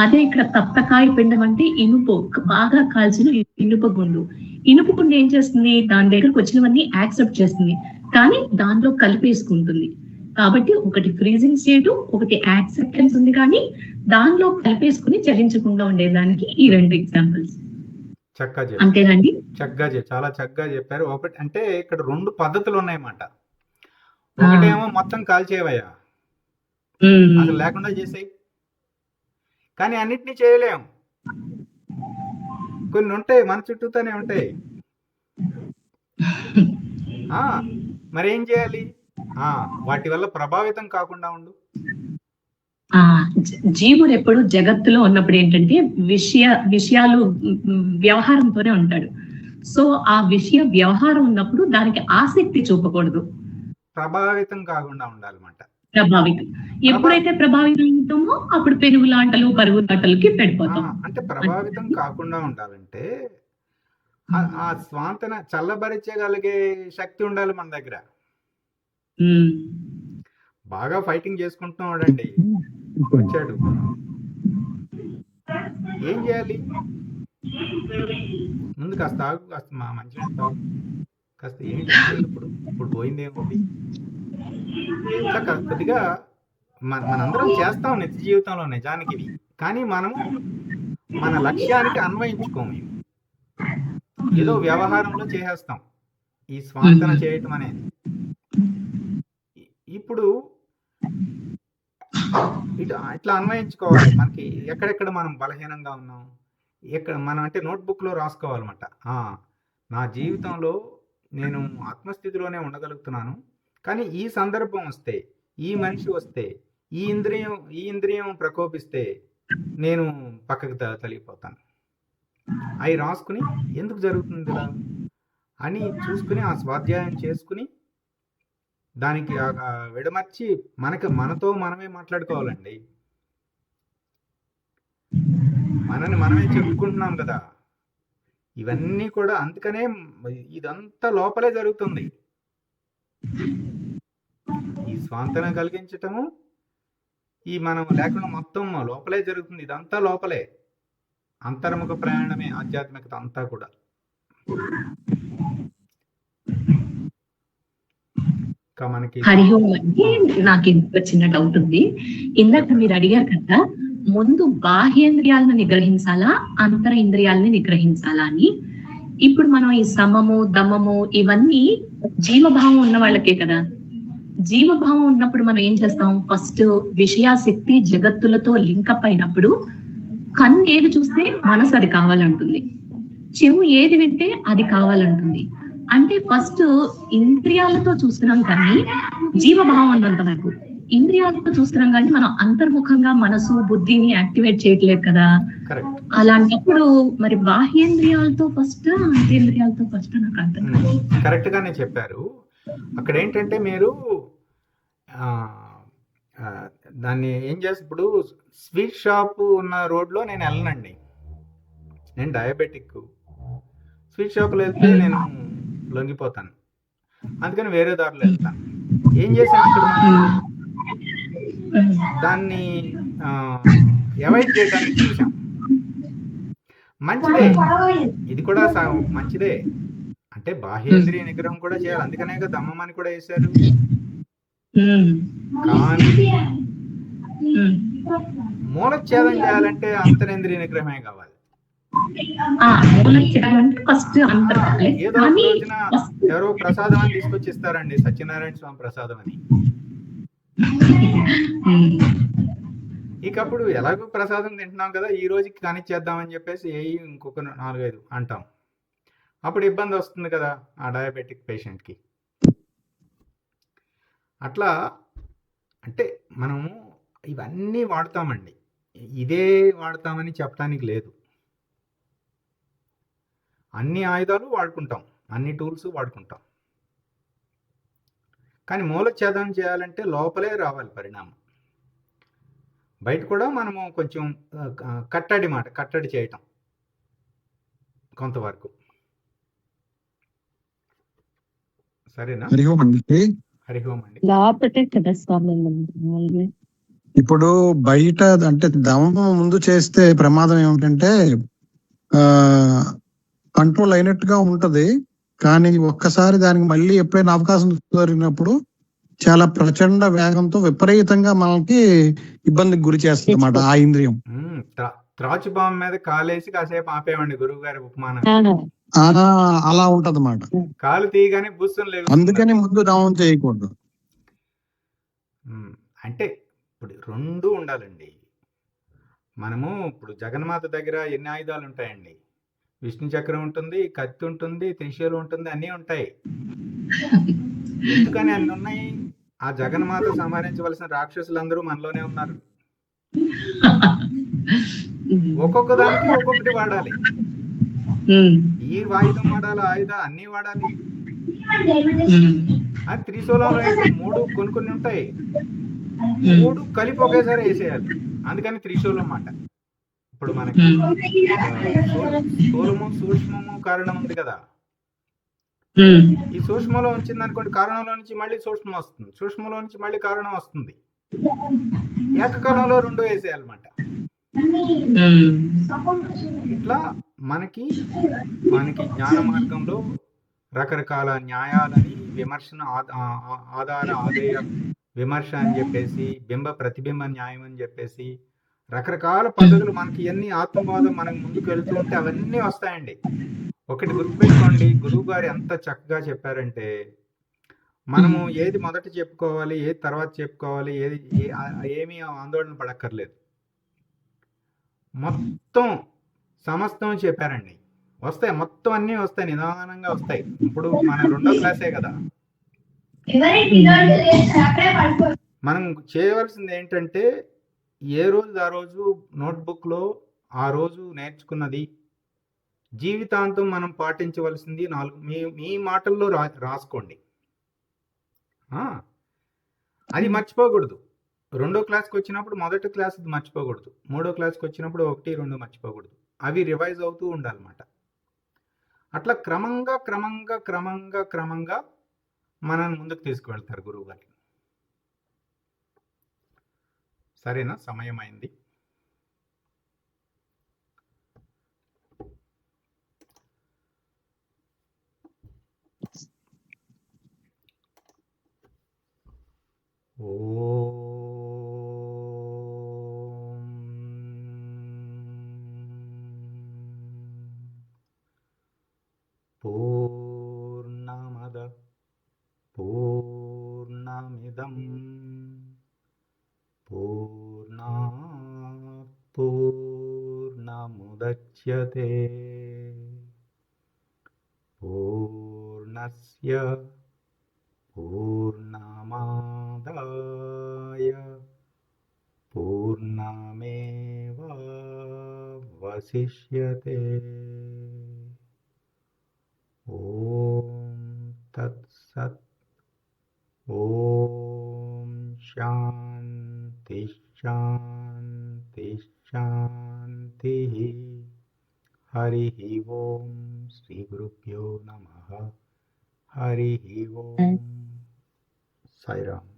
అదే ఇక్కడ తప్తకాయ పిండం అంటే ఇనుపు, బాగా కాల్చిన ఇనుప గుండు. ఇనుప గుండు ఏం చేస్తుంది? దాని దగ్గరకు వచ్చినవన్నీ యాక్సెప్ట్ చేస్తుంది, కానీ దానిలో కలిపేసుకుంటుంది. కాబట్టి ఒకటి ఫ్రీజింగ్ స్టేట్, ఒకటి యాక్సెప్టెన్స్ ఉంది, కానీ దానిలో కలిపేసుకుని చలించకుండా ఉండేదానికి ఈ 2 ఎగ్జాంపుల్స్. చక్కగా చెప్పారు, అంతేనండి. చాలా చక్కగా చెప్పారు. ఒకటి అంటే ఇక్కడ 2 పద్ధతులు ఉన్నాయన్నమాట. ఒకటేమో మొత్తం కాల్చేవయ్యా, అసలు లేకుండా చేసేయి. కానీ అన్నిటినీ చేయలేము. కొన్ని ఉంటాయి మన చుట్టూతోనే ఉంటాయి. మరేం చేయాలి? వాటి వల్ల ప్రభావితం కాకుండా ఉండు. జీవుడు ఎప్పుడు జగత్తులో ఉన్నప్పుడు ఏంటంటే విషయాలు వ్యవహారంతోనే ఉంటాడు. సో ఆ వ్యవహారం ఉన్నప్పుడు దానికి ఆసక్తి చూపకూడదు, ప్రభావితం కాకుండా ఉండాలన్నమాట. ఎప్పుడైతే ప్రభావితం అవుతామో అప్పుడు పెరుగులాటలు పరుగులాటలకి పెడిపోతాం. అంటే ప్రభావితం కాకుండా ఉండాలంటే ఆ స్వాంతన చల్లబరిచగలిగే శక్తి ఉండాలి మన దగ్గర. బాగా ఫైటింగ్ చేసుకుంటున్నాడండి, వచ్చాడు, ఏం చేయాలి? ముందు కాస్త తాగు, కాస్త మంచిగా తాగు, కాస్త ఏంటి ఇప్పుడు పోయిందేముంది? ఇట్లా కొద్దిగా మనందరం చేస్తాం నిత్య జీవితంలో నిజానికి ఇవి, కానీ మనం మన లక్ష్యానికి అన్వయించుకోము. ఏదో వ్యవహారంలో చేసేస్తాం ఈ స్వాంతన చేయటం అనేది. ఇప్పుడు ఇట్లా అన్వయించుకోవాలి. మనకి ఎక్కడెక్కడ మనం బలహీనంగా ఉన్నాం, ఎక్కడ మనం అంటే నోట్బుక్లో రాసుకోవాలన్నమాట. నా జీవితంలో నేను ఆత్మస్థితిలోనే ఉండగలుగుతున్నాను, కానీ ఈ సందర్భం వస్తే, ఈ మనిషి వస్తే, ఈ ఇంద్రియం ప్రకోపిస్తే నేను పక్కకు తొలగిపోతాను. అవి రాసుకుని ఎందుకు జరుగుతుంది ఇలా అని చూసుకుని ఆ స్వాధ్యాయం చేసుకుని దానికి విడమర్చి మనతో మనమే మాట్లాడుకోవాలండి. మనమే చెప్పుకుంటున్నాం కదా ఇవన్నీ కూడా. అందుకనే ఇదంతా లోపలే జరుగుతుంది. ఈ స్వాంతన కలిగించటము ఈ మనం లేకుండా మొత్తం లోపలే జరుగుతుంది. ఇదంతా లోపలే, అంతర్ముఖ ప్రయాణమే ఆధ్యాత్మికత అంతా కూడా. హరి ఓం అంటే నాకు ఇంకొక చిన్న డౌట్ ఉంది. ఇందాక మీరు అడిగారు కదా, ముందు బాహ్యేంద్రియాలను నిగ్రహించాలా, అంతర ఇంద్రియాలని నిగ్రహించాలా అని. ఇప్పుడు మనం ఈ సమము, దమము ఇవన్నీ జీవభావం ఉన్న వాళ్ళకే కదా. జీవభావం ఉన్నప్పుడు మనం ఏం చేస్తాం? ఫస్ట్ విషయాశక్తి జగత్తులతో లింకప్ అయినప్పుడు కన్ను ఏది చూస్తే మనసు అది కావాలంటుంది, చెవు ఏది వింటే అది కావాలంటుంది. అంటే ఫస్ట్ ఇంద్రియాలతో చూస్తున్నాం, కానీ జీవభావం ఉన్నంత వరకు ఇంద్రియాలతో చూస్తున్నాం, కానీ మనం అంతర్ముఖంగా మనసు బుద్ధిని యాక్టివేట్ చేయట్లేదు కదా. అలాంటప్పుడు మరి బాహ్యేంద్రియాలతో ఫస్ట్, అంతేంద్రియాలతో ఫస్ట్ నాకు అర్థం కాదు. కరెక్ట్ గానే చెప్పారు. అక్కడ ఏంటంటే మీరు దాన్ని ఏం చేస్తే, ఇప్పుడు స్వీట్ షాప్ ఉన్న రోడ్లో నేను వెళ్ళనండి, నేను డయాబెటిక్. స్వీట్ షాప్లో వెళ్తే నేను లొంగిపోతాను, అందుకని వేరే దారిలో వెళ్తాను. ఏం చేశాను అక్కడ? దాన్ని అవాయిడ్ చేయడానికి చూసాం. మంచిదే, ఇది కూడా మంచిదే. అంటే బాహ్యేంద్రియ నిగ్రహం కూడా చేయాలి, అందుకనే కదా దమ్మమని కూడా వేశారు. కానీ మూలఛేదం చేయాలంటే అంతరేంద్రియ నిగ్రహమే కావాలి. ఏదో రోజున ఎవరో ప్రసాదం అని తీసుకొచ్చి ఇస్తారండి, సత్యనారాయణ స్వామి ప్రసాదం అని. ఇకప్పుడు ఎలాగో ప్రసాదం తింటున్నాం కదా, ఈ రోజుకి కానిచ్చేద్దామని చెప్పేసి ఇంకొక 4-5 అంటాం. అప్పుడు ఇబ్బంది వస్తుంది కదా ఆ డయాబెటిక్ పేషెంట్కి. అట్లా అంటే మనము ఇవన్నీ వాడతామండి. ఇదే వాడతామని చెప్పడానికి లేదు. అన్ని ఆయుధాలు వాడుకుంటాం, అన్ని టూల్స్ వాడుకుంటాం. కానీ మూలఛేదనం చేయాలంటే లోపలే రావాలి పరిణామం. బయట కూడా మనము కొంచెం కట్టడి చేయటం కొంతవరకు. సరేనా? హరి ఓం అండి. హరి ఓం అండి. లోపటే కదా స్వామి ఉంది. ఇప్పుడు బయట అంటే దమనం ముందు చేస్తే ప్రమాదం ఏమిటంటే కంట్రోల్ అయినట్టుగా ఉంటది, కానీ ఒక్కసారి దానికి మళ్ళీ ఎప్పుడైనా అవకాశం దొరికినప్పుడు చాలా ప్రచండ వేగంతో విపరీతంగా మనకి ఇబ్బందికి గురి చేస్తుంది అన్నమాట ఆ ఇంద్రియం. త్రాచు బాంబు మీద కాలేసి కాసేపు ఆపేవండి గురువు గారి ఉపమానం. అలా ఉంటది అన్నమాట. కాలు తీయగానే బుస్సులు లేవు. అందుకని ముందు దమనం చేయకూడదు. అంటే ఇప్పుడు రెండు ఉండాలండి. మనము ఇప్పుడు జగన్మాత దగ్గర ఎన్ని ఆయుధాలు ఉంటాయండి? విష్ణు చక్రం ఉంటుంది, కత్తి ఉంటుంది, త్రిశూలం ఉంటుంది, అన్నీ ఉంటాయి. ఎందుకని అన్ని ఉన్నాయి? ఆ జగన్మాత సంహరించవలసిన రాక్షసులందరూ మనలోనే ఉన్నారు. ఒక్కొక్క దానికి ఒక్కొక్కటి వాడాలి. ఈ ఆయుధం వాడాలి, అన్ని వాడాలి. ఆ త్రిశూలంలో అయితే 3 కొన్ని ఉంటాయి, 3 కలిపి ఒకేసారి వేసేయాలి. అందుకని త్రిశూలం మాట. ఇప్పుడు మనకి స్థూలము, సూక్ష్మము, కారణం ఉంది కదా. ఈ సూక్ష్మలో వచ్చింది అనుకోండి, కారణంలో నుంచి మళ్ళీ సూక్ష్మం వస్తుంది, సూక్ష్మలో నుంచి మళ్ళీ కారణం వస్తుంది. ఏకకాలంలో 2 వేసేయాలన్నమాట. ఇట్లా మనకి జ్ఞాన మార్గంలో రకరకాల న్యాయాలని, విమర్శన ఆధార ఆదేయ విమర్శ అని చెప్పేసి, బింబ ప్రతిబింబ న్యాయం అని చెప్పేసి రకరకాల పద్ధతులు మనకి ఎన్ని ఆత్మవాదం మనకు ముందుకు వెళ్తూ ఉంటే అవన్నీ వస్తాయండి. ఒకటి గుర్తుపెట్టుకోండి, గురువు గారు ఎంత చక్కగా చెప్పారంటే, మనము ఏది మొదట చెప్పుకోవాలి, ఏది తర్వాత చెప్పుకోవాలి, ఏమీ ఆందోళన పడక్కర్లేదు. మొత్తం సమస్తం చెప్పారండి. వస్తాయి, మొత్తం అన్నీ వస్తాయి, నిదానంగా వస్తాయి. ఇప్పుడు మన 2వ క్లాసే కదా. మనం చేయవలసింది ఏంటంటే, ఏ రోజు ఆ రోజు నోట్బుక్లో ఆ రోజు నేర్చుకున్నది జీవితాంతం మనం పాటించవలసింది 4 మీ మాటల్లో రాసుకోండి. అది మర్చిపోకూడదు. 2వ క్లాస్కి వచ్చినప్పుడు మొదటి క్లాస్ మర్చిపోకూడదు, 3వ క్లాస్కి వచ్చినప్పుడు 1, 2 మర్చిపోకూడదు. అవి రివైజ్ అవుతూ ఉండాలన్నమాట. అట్లా క్రమంగా మనల్ని ముందుకు తీసుకువెళ్తారు గురువు గారు. సరేనా? సమయం అయింది. పూర్ణమద పూర్ణమిదం పూర్ణాత్ పూర్ణముదచ్యతే పూర్ణస్య పూర్ణమాదాయ పూర్ణమేవావశిష్యతే. ఓం తత్సత్. ఓం శాంతి శాంతి శాంతి. హరి ఓం. శ్రీ గురుభ్యో నమః. హరి ఓం. సాయిరామ్.